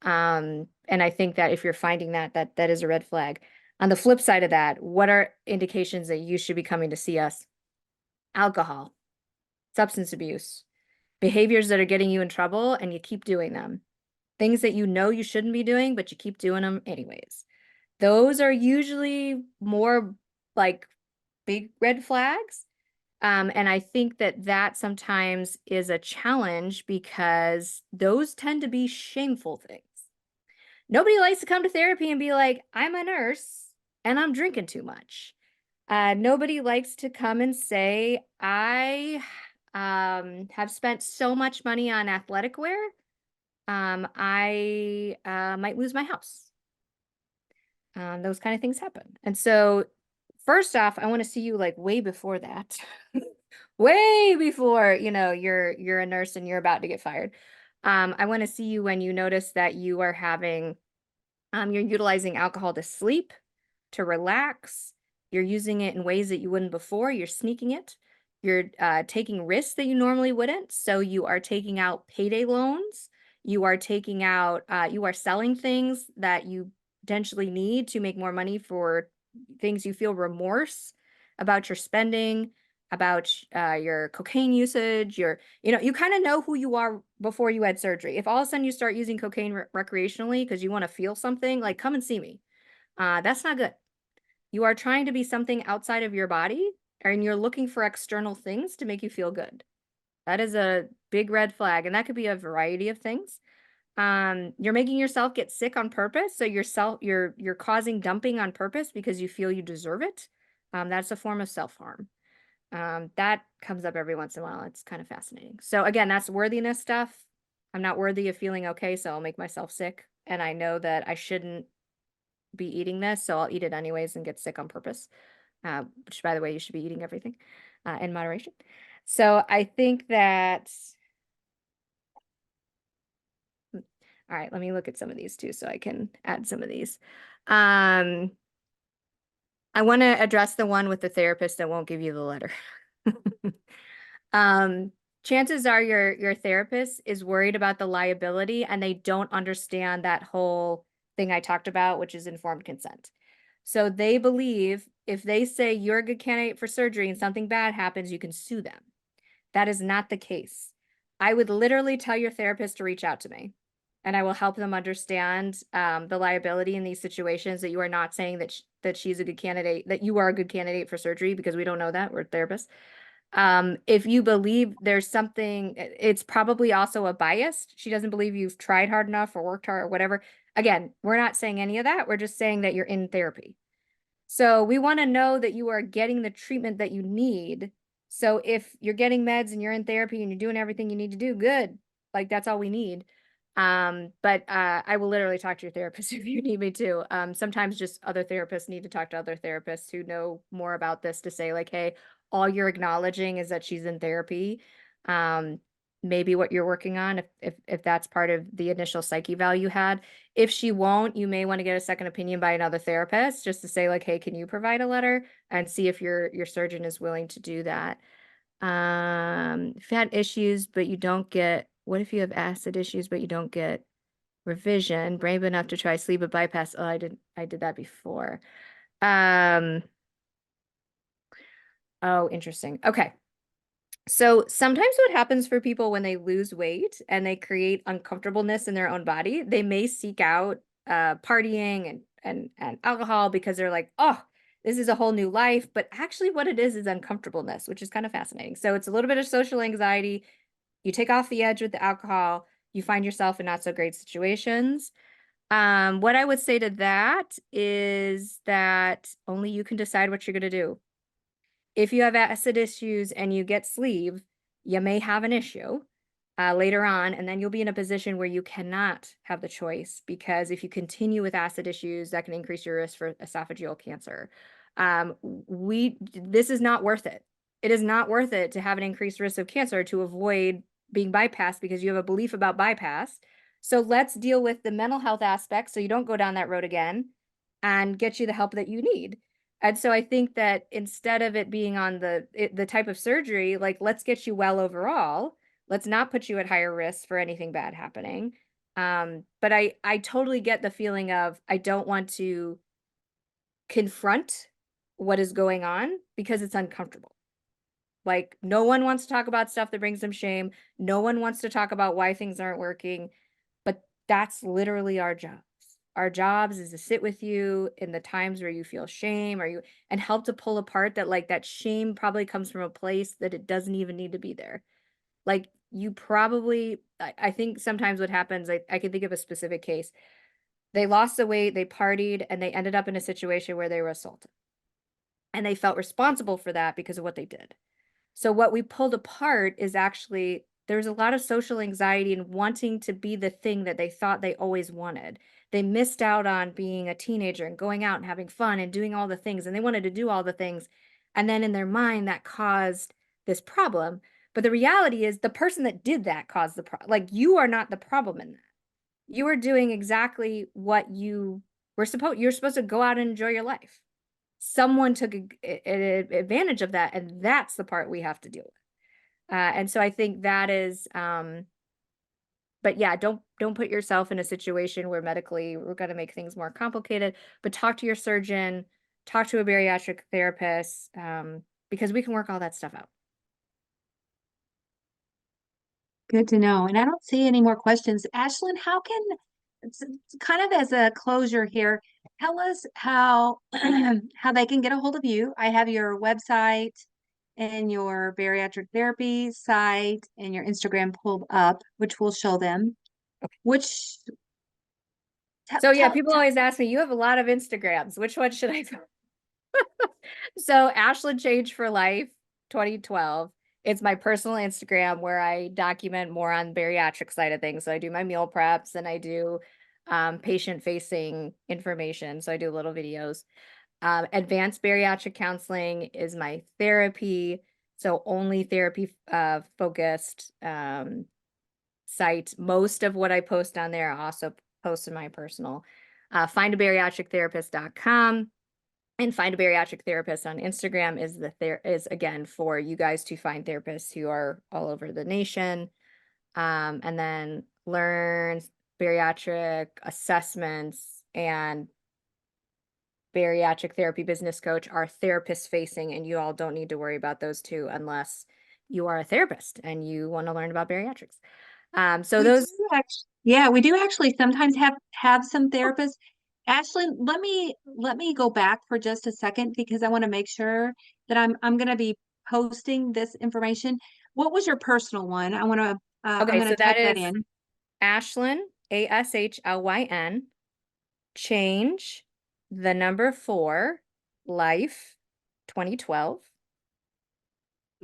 And I think that if you're finding that is a red flag. On the flip side of that, what are indications that you should be coming to see us? Alcohol, substance abuse, behaviors that are getting you in trouble and you keep doing them. Things that you know you shouldn't be doing, but you keep doing them anyways. Those are usually more like big red flags. And I think that sometimes is a challenge because those tend to be shameful things. Nobody likes to come to therapy and be like, I'm a nurse and I'm drinking too much. Nobody likes to come and say, I have spent so much money on athletic wear. I might lose my house. Those kind of things happen. And so, first off, I want to see you like way before that. Way before, you're a nurse and you're about to get fired. I want to see you when you notice that you are having you're utilizing alcohol to sleep, to relax. You're using it in ways that you wouldn't before. You're sneaking it. You're taking risks that you normally wouldn't. So you are taking out payday loans. You are you are selling things that you potentially need to make more money for things you feel remorse about your spending, about your cocaine usage, you kind of know who you are before you had surgery. If all of a sudden you start using cocaine recreationally because you want to feel something, like come and see me. That's not good. You are trying to be something outside of your body and you're looking for external things to make you feel good. That is a big red flag. And that could be a variety of things. You're making yourself get sick on purpose. So you're causing dumping on purpose because you feel you deserve it. That's a form of self-harm. That comes up every once in a while. It's kind of fascinating. So again, that's worthiness stuff. I'm not worthy of feeling okay, so I'll make myself sick. And I know that I shouldn't be eating this, so I'll eat it anyways and get sick on purpose. Which, by the way, you should be eating everything in moderation. So I think that, all right, let me look at some of these too, so I can add some of these. I want to address the one with the therapist that won't give you the letter. Um, chances are your therapist is worried about the liability and they don't understand that whole thing I talked about, which is informed consent. So they believe if they say you're a good candidate for surgery and something bad happens, you can sue them. That is not the case. I would literally tell your therapist to reach out to me and I will help them understand the liability in these situations, that you are not saying that she's a good candidate, that you are a good candidate for surgery, because we don't know that. We're therapists. If you believe there's something, it's probably also a bias. She doesn't believe you've tried hard enough or worked hard or whatever. Again, we're not saying any of that. We're just saying that you're in therapy. So we want to know that you are getting the treatment that you need. So if you're getting meds and you're in therapy and you're doing everything you need to do, good. Like that's all we need. But I will literally talk to your therapist if you need me to. Sometimes just other therapists need to talk to other therapists who know more about this to say like, hey, all you're acknowledging is that she's in therapy. Um, maybe what you're working on, if that's part of the initial psyche value you had. If she won't, you may want to get a second opinion by another therapist just to say like, hey, can you provide a letter and see if your surgeon is willing to do that. If you had issues, but you don't get, what if you have acid issues, but you don't get revision, brave enough to try sleep, but bypass. Oh, I did that before. Um, oh, interesting. Okay. So sometimes what happens for people when they lose weight and they create uncomfortableness in their own body, they may seek out partying and alcohol because they're like, oh, this is a whole new life. But actually, what it is uncomfortableness, which is kind of fascinating. So it's a little bit of social anxiety. You take off the edge with the alcohol, you find yourself in not so great situations. What I would say to that is that only you can decide what you're going to do. If you have acid issues and you get sleeve, you may have an issue later on, and then you'll be in a position where you cannot have the choice because if you continue with acid issues, that can increase your risk for esophageal cancer. This is not worth it. It is not worth it to have an increased risk of cancer to avoid being bypassed because you have a belief about bypass. So let's deal with the mental health aspect so you don't go down that road again and get you the help that you need. And so I think that instead of it being on the type of surgery, like let's get you well overall. Let's not put you at higher risk for anything bad happening. But I totally get the feeling of I don't want to confront what is going on because it's uncomfortable. Like no one wants to talk about stuff that brings them shame. No one wants to talk about why things aren't working, but that's literally our jobs. Our jobs is to sit with you in the times where you feel shame or you and help to pull apart that like that shame probably comes from a place that it doesn't even need to be there. Like you probably I think sometimes what happens, I can think of a specific case. They lost the weight, they partied, and they ended up in a situation where they were assaulted. And they felt responsible for that because of what they did. So what we pulled apart is actually there's a lot of social anxiety and wanting to be the thing that they thought they always wanted. They missed out on being a teenager and going out and having fun and doing all the things, and they wanted to do all the things. And then in their mind, that caused this problem. But the reality is the person that did that caused the problem. Like you are not the problem in that. You are doing exactly what you're supposed to go out and enjoy your life. Someone took advantage of that, and that's the part we have to deal with. And so I think that is, but yeah, don't put yourself in a situation where medically we're going to make things more complicated. But talk to your surgeon, talk to a bariatric therapist, because we can work all that stuff out. Good to know. And I don't see any more questions. Ashlyn, how can, it's kind of as a closure here, tell us how how they can get a hold of you. I have your website and your bariatric therapy site and your Instagram pulled up, which will show them. Which tell So yeah, tell, people always ask me, you have a lot of Instagrams. Which one should I go? So Ashlyn Change for Life 2012. It's my personal Instagram where I document more on bariatric side of things. So I do my meal preps and I do patient facing information. So I do little videos. Advanced Bariatric Counseling is my therapy. So only therapy focused site. Most of what I post on there I also post in my personal. Findabariatrictherapist.com. And Find a Bariatric Therapist on Instagram is again for you guys to find therapists who are all over the nation. And then learn bariatric assessments and bariatric therapy business coach are therapist facing, and you all don't need to worry about those two unless you are a therapist and you want to learn about bariatrics. So we do those actually, yeah, we do actually sometimes have some therapists. Ashlyn, let me go back for just a second because I want to make sure that I'm going to be posting this information. What was your personal one? I'm Okay, gonna so that type that is in. Ashlyn, Ashlyn, change the number 4, life 2012.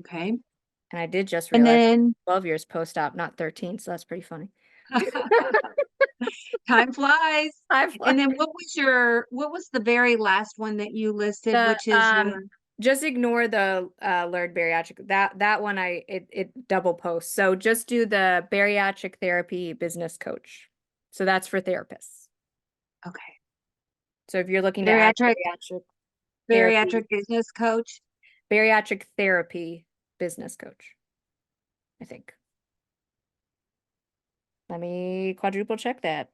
Okay. And I did just And realize then 12 years post-op, not 13, so that's pretty funny. time flies. I've And then like what was the very last one that you listed, the which is your just ignore the learned bariatric. That one it double posts. So just do the bariatric therapy business coach. So that's for therapists. okay. So if you're looking to add Bariatric therapy, bariatric business coach. bariatric therapy business coach, I think. Let me quadruple check that.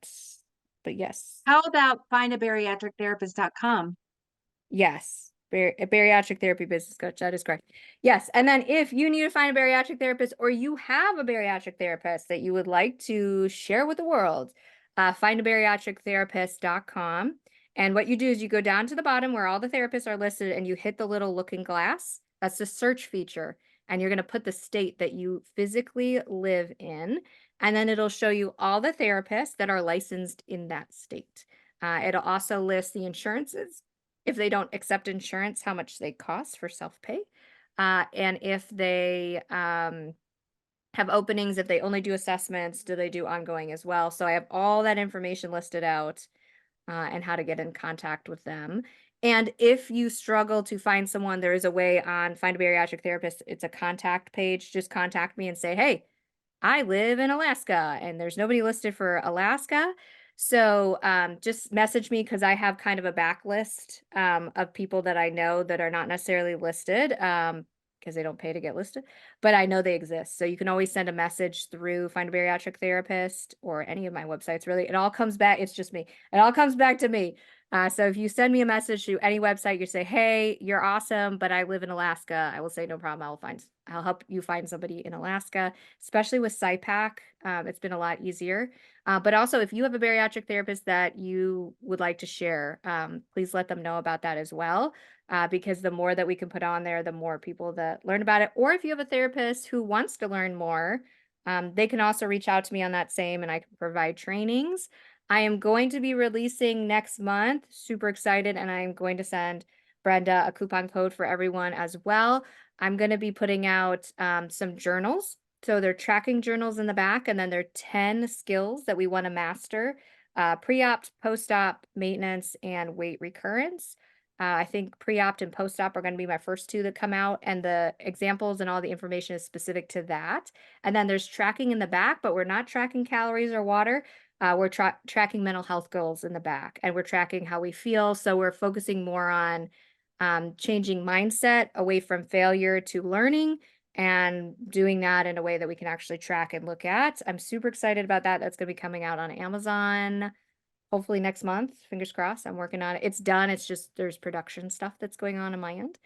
But yes. How about findabariatrictherapist.com? Yes. A bariatric therapy business coach. That is correct. Yes. And then if you need to find a bariatric therapist or you have a bariatric therapist that you would like to share with the world, findabariatrictherapist.com. And what you do is you go down to the bottom where all the therapists are listed and you hit the little looking glass. That's the search feature. And you're going to put the state that you physically live in. And then it'll show you all the therapists that are licensed in that state. It'll also list the insurances if they don't accept insurance, how much they cost for self-pay. And if they have openings, if they only do assessments, do they do ongoing as well? So I have all that information listed out and how to get in contact with them. And if you struggle to find someone, there is a way on Find a Bariatric Therapist. It's a contact page. Just contact me and say, hey, I live in Alaska and there's nobody listed for Alaska. So just message me because I have kind of a backlist of people that I know that are not necessarily listed because they don't pay to get listed, but I know they exist. So you can always send a message through Find a Bariatric Therapist or any of my websites, really. It all comes back. It's just me. It all comes back to me. So if you send me a message through any website, you say, hey, you're awesome, but I live in Alaska. I will say, no problem. I'll help you find somebody in Alaska, especially with SIPAC. It's been a lot easier. But also, if you have a bariatric therapist that you would like to share, please let them know about that as well. Because the more that we can put on there, the more people that learn about it. Or if you have a therapist who wants to learn more, they can also reach out to me on that same, and I can provide trainings. I am going to be releasing next month, super excited, and I am going to send Brenda a coupon code for everyone as well. I'm going to be putting out some journals. So they're tracking journals in the back, and then there are 10 skills that we want to master, pre-op, post-op, maintenance, and weight recurrence. I think pre-op and post-op are going to be my first 2 that come out, and the examples and all the information is specific to that. And then there's tracking in the back, but we're not tracking calories or water. We're tracking mental health goals in the back, and we're tracking how we feel. So we're focusing more on changing mindset away from failure to learning and doing that in a way that we can actually track and look at. I'm super excited about that. That's going to be coming out on Amazon hopefully next month. Fingers crossed. I'm working on it. It's done. It's just there's production stuff that's going on my end.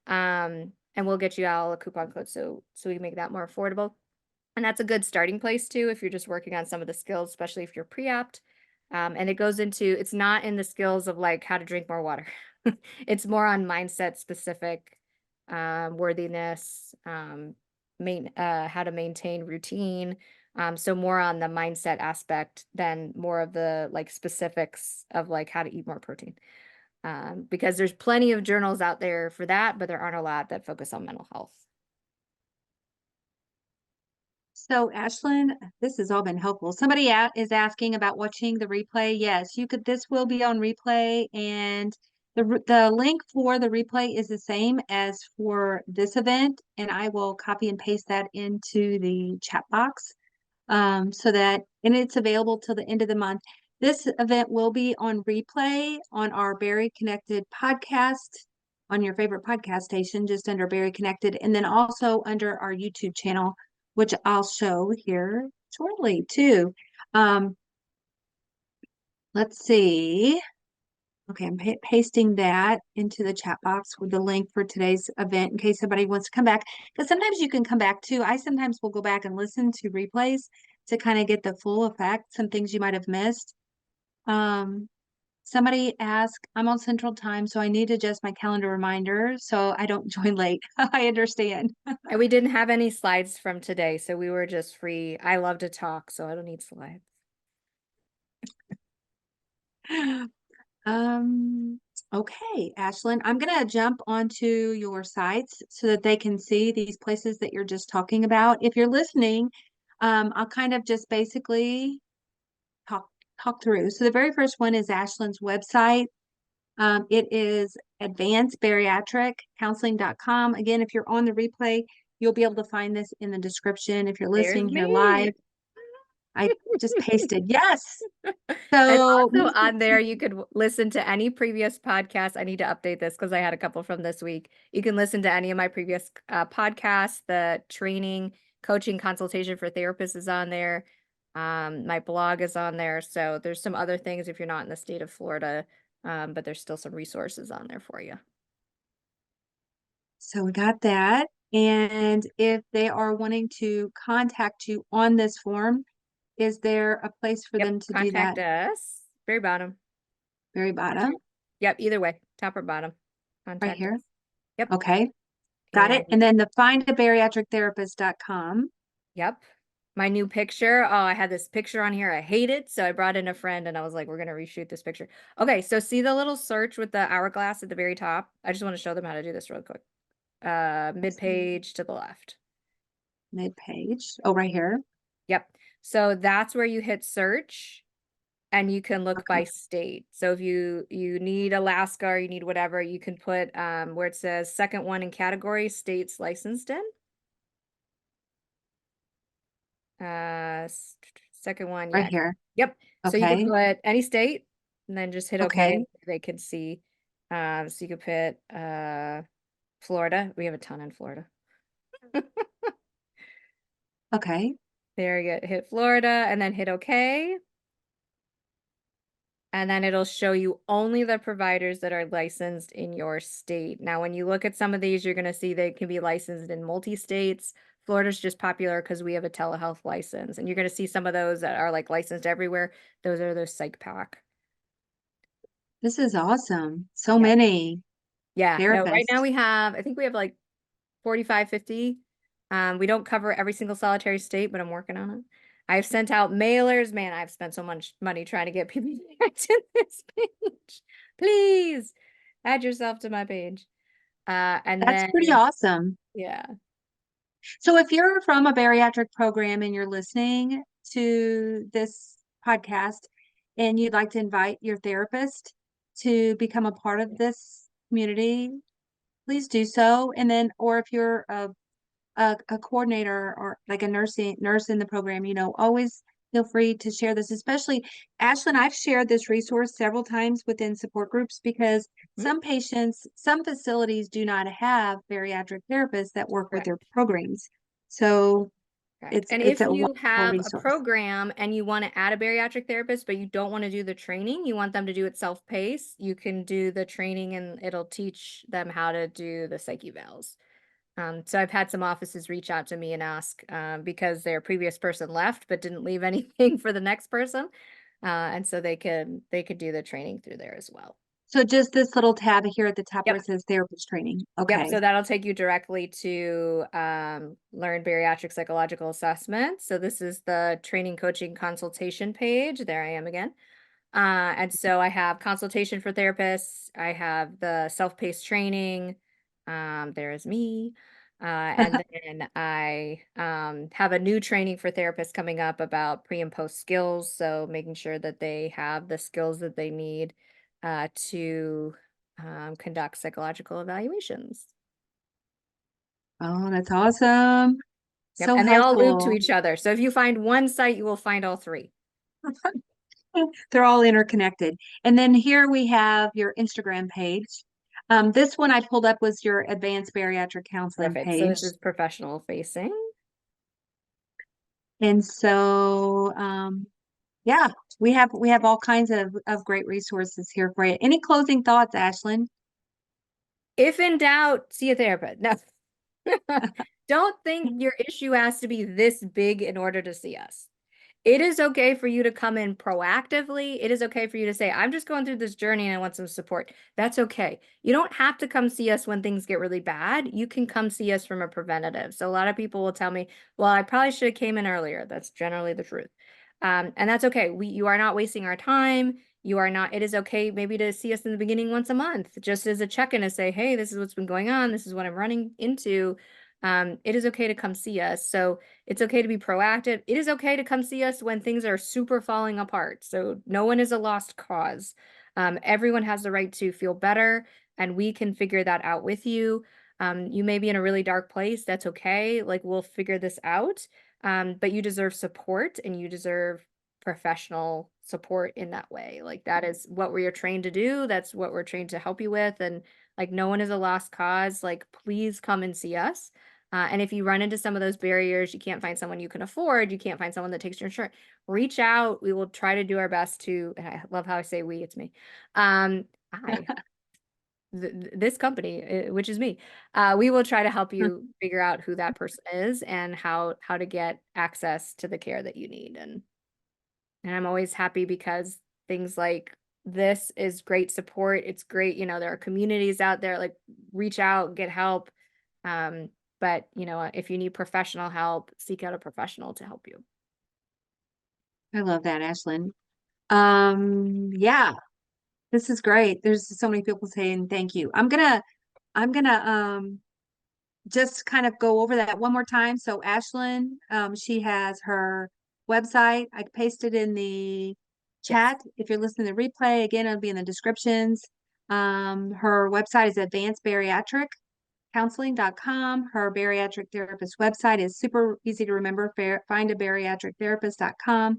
And we'll get you all a coupon code so we can make that more affordable. And that's a good starting place too, if you're just working on some of the skills, especially if you're pre-opt. And it goes into, it's not in the skills of like how to drink more water. It's more on mindset specific, worthiness, how to maintain routine. So more on the mindset aspect than more of the like specifics of like how to eat more protein. Because there's plenty of journals out there for that, but there aren't a lot that focus on mental health. So, Ashlyn, this has all been helpful. Somebody is asking about watching the replay. Yes, you could. This will be on replay, and the link for the replay is the same as for this event, and I will copy and paste that into the chat box, so that and it's available till the end of the month. This event will be on replay on our BariConnected podcast on your favorite podcast station, just under BariConnected, and then also under our YouTube channel, which I'll show here shortly too. Let's see. Okay, I'm pasting that into the chat box with the link for today's event in case somebody wants to come back. Because sometimes you can come back too. I sometimes will go back and listen to replays to kind of get the full effect, some things you might have missed. Somebody asked, I'm on Central Time, so I need to adjust my calendar reminder so I don't join late. I understand. And we didn't have any slides from today, so we were just free. I love to talk, so I don't need slides. Um, okay, Ashlyn, I'm gonna jump onto your sites so that they can see these places that you're just talking about. If you're listening, I'll kind of just basically talk talk through. So the very first one is Ashlyn's website. It is advancedbariatriccounseling.com. Again, if you're on the replay, you'll be able to find this in the description. If you're There's listening here me. live, I just pasted. Yes. And So also on there, you could listen to any previous podcast. I need to update this because I had a couple from this week. You can listen to any of my previous podcasts. The training, coaching, consultation for therapists is on there. My blog is on there. So there's some other things if you're not in the state of Florida, but there's still some resources on there for you. So we got that. And if they are wanting to contact you on this form, is there a place for Yep, them to do contact that? us. Very bottom. Very Or bottom, top. Yep, either way, top or bottom. right Contact here. us. Yep. Okay, got it. And And then the findabariatrictherapist.com. yep. My new picture. Oh, I had this picture on here. I hate it. So I brought in a friend and I was like, we're going to reshoot this picture. Okay. So see the little search with the hourglass at the very top? I just want to show them how to do this real quick. Mid page to the left. Mid-page. Oh, right here. Yep. So that's where you hit search and you can look Okay. by state. So if you need Alaska or you need whatever, you can put where it says second one in category states licensed in. Second one, Right yeah. here. Yep. So you could Okay. put any state and then just hit okay. Okay. They can see. So you could put Florida. We have a ton in Florida. Okay. There you go. Hit Florida and then hit okay. And then it'll show you only the providers that are licensed in your state. Now, when you look at some of these, you're going to see they can be licensed in multi-states. Florida's just popular because we have a telehealth license. And you're going to see some of those that are like licensed everywhere. Those are those psych pack. This is awesome. So Yeah. many Yeah. No, right now therapists. we have, I think we have like 45, 50. We don't cover every single solitary state, but I'm working on it. I've sent out mailers. Man, I've spent so much money trying to get people to act in this page. Please add yourself to my page. And That's pretty then, awesome. yeah. So if you're from a bariatric program and you're listening to this podcast and you'd like to invite your therapist to become a part of this community, please do so. And then, or if you're a coordinator or like a nurse in the program, always feel free to share this. Especially Ashlyn, I've shared this resource several times within support groups because Mhm. some facilities do not have bariatric therapists that work with Correct. their programs. So Correct. it's And it's if a you wonderful have a resource. program and you want to add a bariatric therapist, but you don't want to do the training, you want them to do it self-paced, you can do the training and it'll teach them how to do the psych evals. So I've had some offices reach out to me and ask because their previous person left but didn't leave anything for the next person. And so they could do the training through there as well. So just this little tab here at the top where Yep. it says therapist training. Yep. Okay. So that'll take you directly to learn bariatric psychological assessment. So this is the training coaching consultation page. There I am again. And so I have consultation for therapists. I have the self-paced training. There is me. And then I have a new training for therapists coming up about pre and post skills. So making sure that they have the skills that they need to conduct psychological evaluations. Oh, that's awesome. Yep. So And they all loop to helpful. each other. So if you find one site, you will find all three. They're all interconnected. And then here we have your Instagram page. This one I pulled up was your advanced bariatric counseling Perfect. So this page. is professional facing. And so yeah, we have all kinds of great resources here for you. Any closing thoughts, Ashlyn? If in doubt, see a therapist. No. Don't think your issue has to be this big in order to see us. It is okay for you to come in proactively. It is okay for you to say, I'm just going through this journey and I want some support. That's okay. You don't have to come see us when things get really bad. You can come see us from a preventative. So a lot of people will tell me, well, I probably should have came in earlier. That's generally the truth. And that's okay. You are not wasting our time. You are not, it is okay maybe to see us in the beginning once a month, just as a check-in to say, hey, this is what's been going on. This is what I'm running into. It is okay to come see us. So it's okay to be proactive. It is okay to come see us when things are super falling apart. So no one is a lost cause. Everyone has the right to feel better, and we can figure that out with you. You may be in a really dark place. That's okay. Like, we'll figure this out. But you deserve support, and you deserve professional support in that way. Like, that is what we are trained to do. That's what we're trained to help you with. And like, no one is a lost cause. Like, please come and see us. And if you run into some of those barriers, you can't find someone you can afford, you can't find someone that takes your insurance, reach out. We will try to do our best to, and I love how I say we, it's me. I, this company, which is me, we will try to help you figure out who that person is and how to get access to the care that you need. And I'm always happy because things like this is great support. It's great, there are communities out there, like, reach out, get help. Um, but if you need professional help, seek out a professional to help you. I love that, Ashlyn. Yeah, this is great. There's so many people saying thank you. I'm gonna just kind of go over that one more time. So Ashlyn, she has her website. I pasted in the Yes. chat. If you're listening to the replay, again, it'll be in the descriptions. Her website is Advanced Bariatric Counseling.com. Her bariatric therapist website is super easy to remember, findabariatrictherapist.com.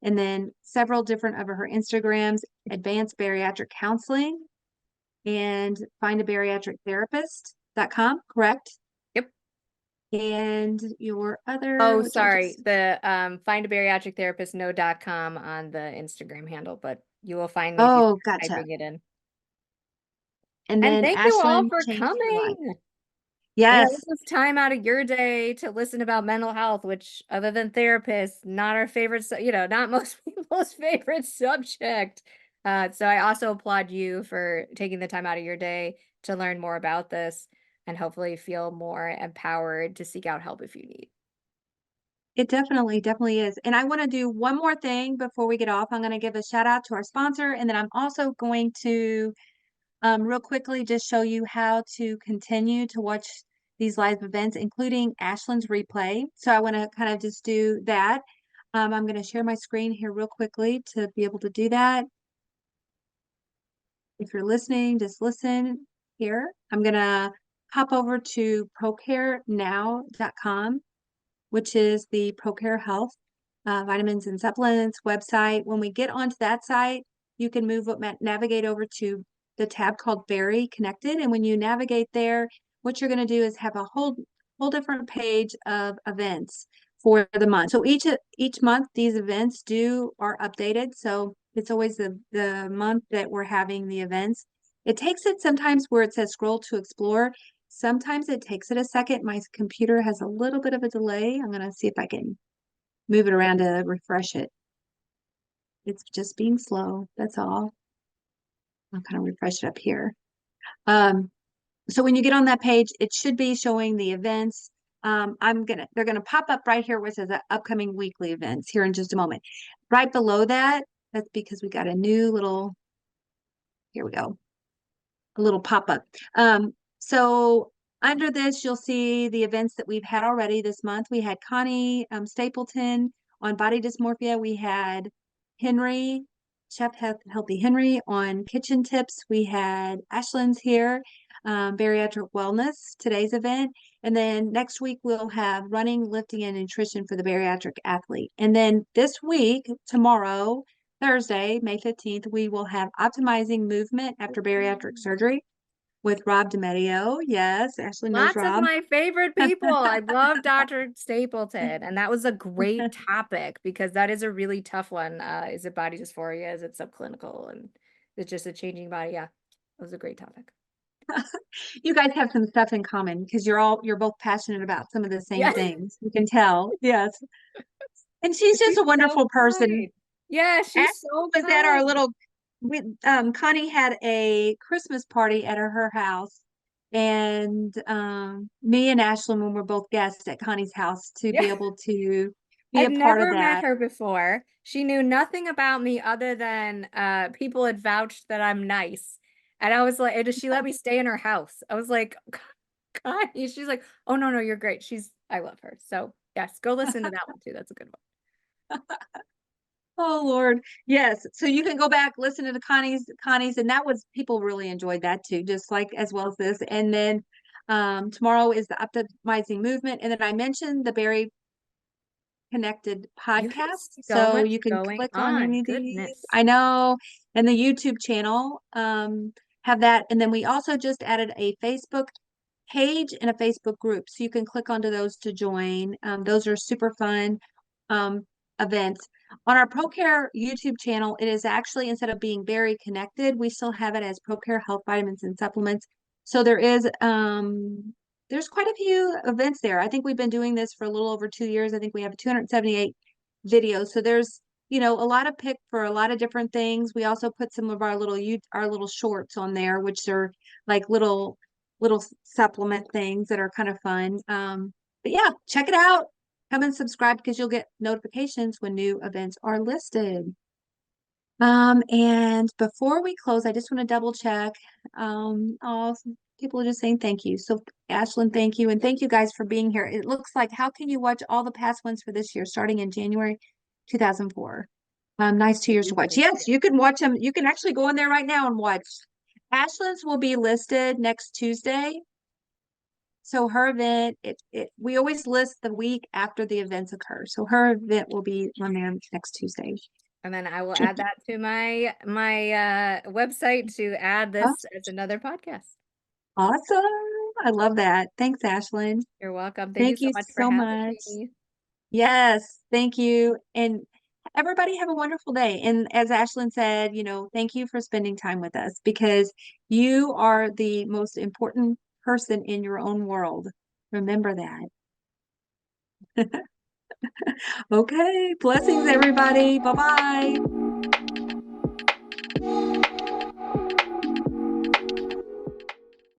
And then several different of her Instagrams, Advanced Bariatric Counseling and findabariatrictherapist.com, correct? Yep. And your other, Oh, which I sorry. just, The find a bariatric therapist no.com on the Instagram handle, but you will find me if you oh, start gotcha. typing it in. And And then thank you all Ashlyn for changed your life. coming. This Yes, is time out of your day to listen about mental health, which, other than therapists, not our favorite, not most people's favorite subject. So I also applaud you for taking the time out of your day to learn more about this and hopefully feel more empowered to seek out help if you need. it definitely is. And I want to do one more thing before we get off. I'm going to give a shout out to our sponsor, and then I'm also going to real quickly just show you how to continue to watch these live events, including Ashlyn's replay. So I want to kind of just do that. I'm going to share my screen here real quickly to be able to do that. If you're listening, just listen here. I'm going to hop over to procarenow.com, which is the ProCare Health vitamins and supplements website. When we get onto that site, you can navigate over to the tab called BariConnected. And when you navigate there, what you're going to do is have a whole different page of events for the month. So each month these events are updated. So it's always the month that we're having the events. It takes it sometimes where it says scroll to explore. Sometimes it takes it a second. My computer has a little bit of a delay. I'm going to see if I can move it around to refresh it. It's just being slow. That's all. I'll kind of refresh it up here. Um, so when you get on that page, it should be showing the events. They're gonna pop up right here where it says upcoming weekly events here in just a moment. Right below that, that's because we got a new little, here we go, a little pop-up. So under this, you'll see the events that we've had already this month. We had Connie Stapleton on body dysmorphia. We had Henry, Chef Healthy Henry on kitchen tips. We had Ashlyn's here, bariatric wellness, today's event. And then next week, we'll have running, lifting, and nutrition for the bariatric athlete. And then this week, tomorrow, Thursday, May 15th, we will have optimizing movement after bariatric surgery with Rob DeMedio. Yes, Ashley knows Lots of Rob. my favorite people. I love Dr. Stapleton, and that was a great topic because that is a really tough one. Is it body dysphoria? Is it subclinical? And it's just a changing body. Yeah, it was a great topic. You guys have some stuff in common because you're both passionate about some of the same Yeah. things. You can tell. Yes. And she's just She's a so wonderful person. kind. Yeah, Ashley she's so was at our kind. little we Connie had a Christmas party at her house, and me and Ashlyn, when we're both guests at Connie's house, to Yeah. be able to be I've a part of never met that. her before. She knew nothing about me other than people had vouched that I'm nice. And I was like, and she let me stay in her house. I was like, God. She's like, oh no, no, you're great. I love her. So yes, go listen to that one too. That's a good one. Oh Lord. Yes. So you can go back, listen to the Connie's, and that was people really enjoyed that too, just like as well as this. And then tomorrow is the optimizing movement. And then I mentioned the BariConnected You have podcast. so So much you can going click on on. any of these. Goodness. I know. And the YouTube channel have that. And then we also just added a Facebook page and a Facebook group. So you can click onto those to join. Those are super fun um, events. On our ProCare YouTube channel, it is actually, instead of being BariConnected, we still have it as ProCare Health Vitamins and Supplements. So there's quite a few events there. I think we've been doing this for a little over 2 years. I think we have 278 videos. So there's, a lot of pick for a lot of different things. We also put some of our little shorts on there, which are like little supplement things that are kind of fun. But yeah, check it out. Come and subscribe because you'll get notifications when new events are listed. And before we close, I just want to double check. All people are just saying thank you. So Ashlyn, thank you. And thank you guys for being here. It looks like how can you watch all the past ones for this year, starting in January 2004? Nice 2 years to watch. Yes, you can watch them. You can actually go in there right now and watch. Ashlyn's will be listed next Tuesday. So her event, we always list the week after the events occur. So her event will be on there next Tuesday. And then I will add that to my website to add Oh, this as another podcast. awesome. I love that. Thanks, Ashlyn. You're welcome. Thank you Thank so you much for so having much. me. Yes, thank you. And everybody have a wonderful day. And as Ashlyn said, thank you for spending time with us because you are the most important person in your own world. Remember that. Okay. Blessings, everybody. Bye-bye.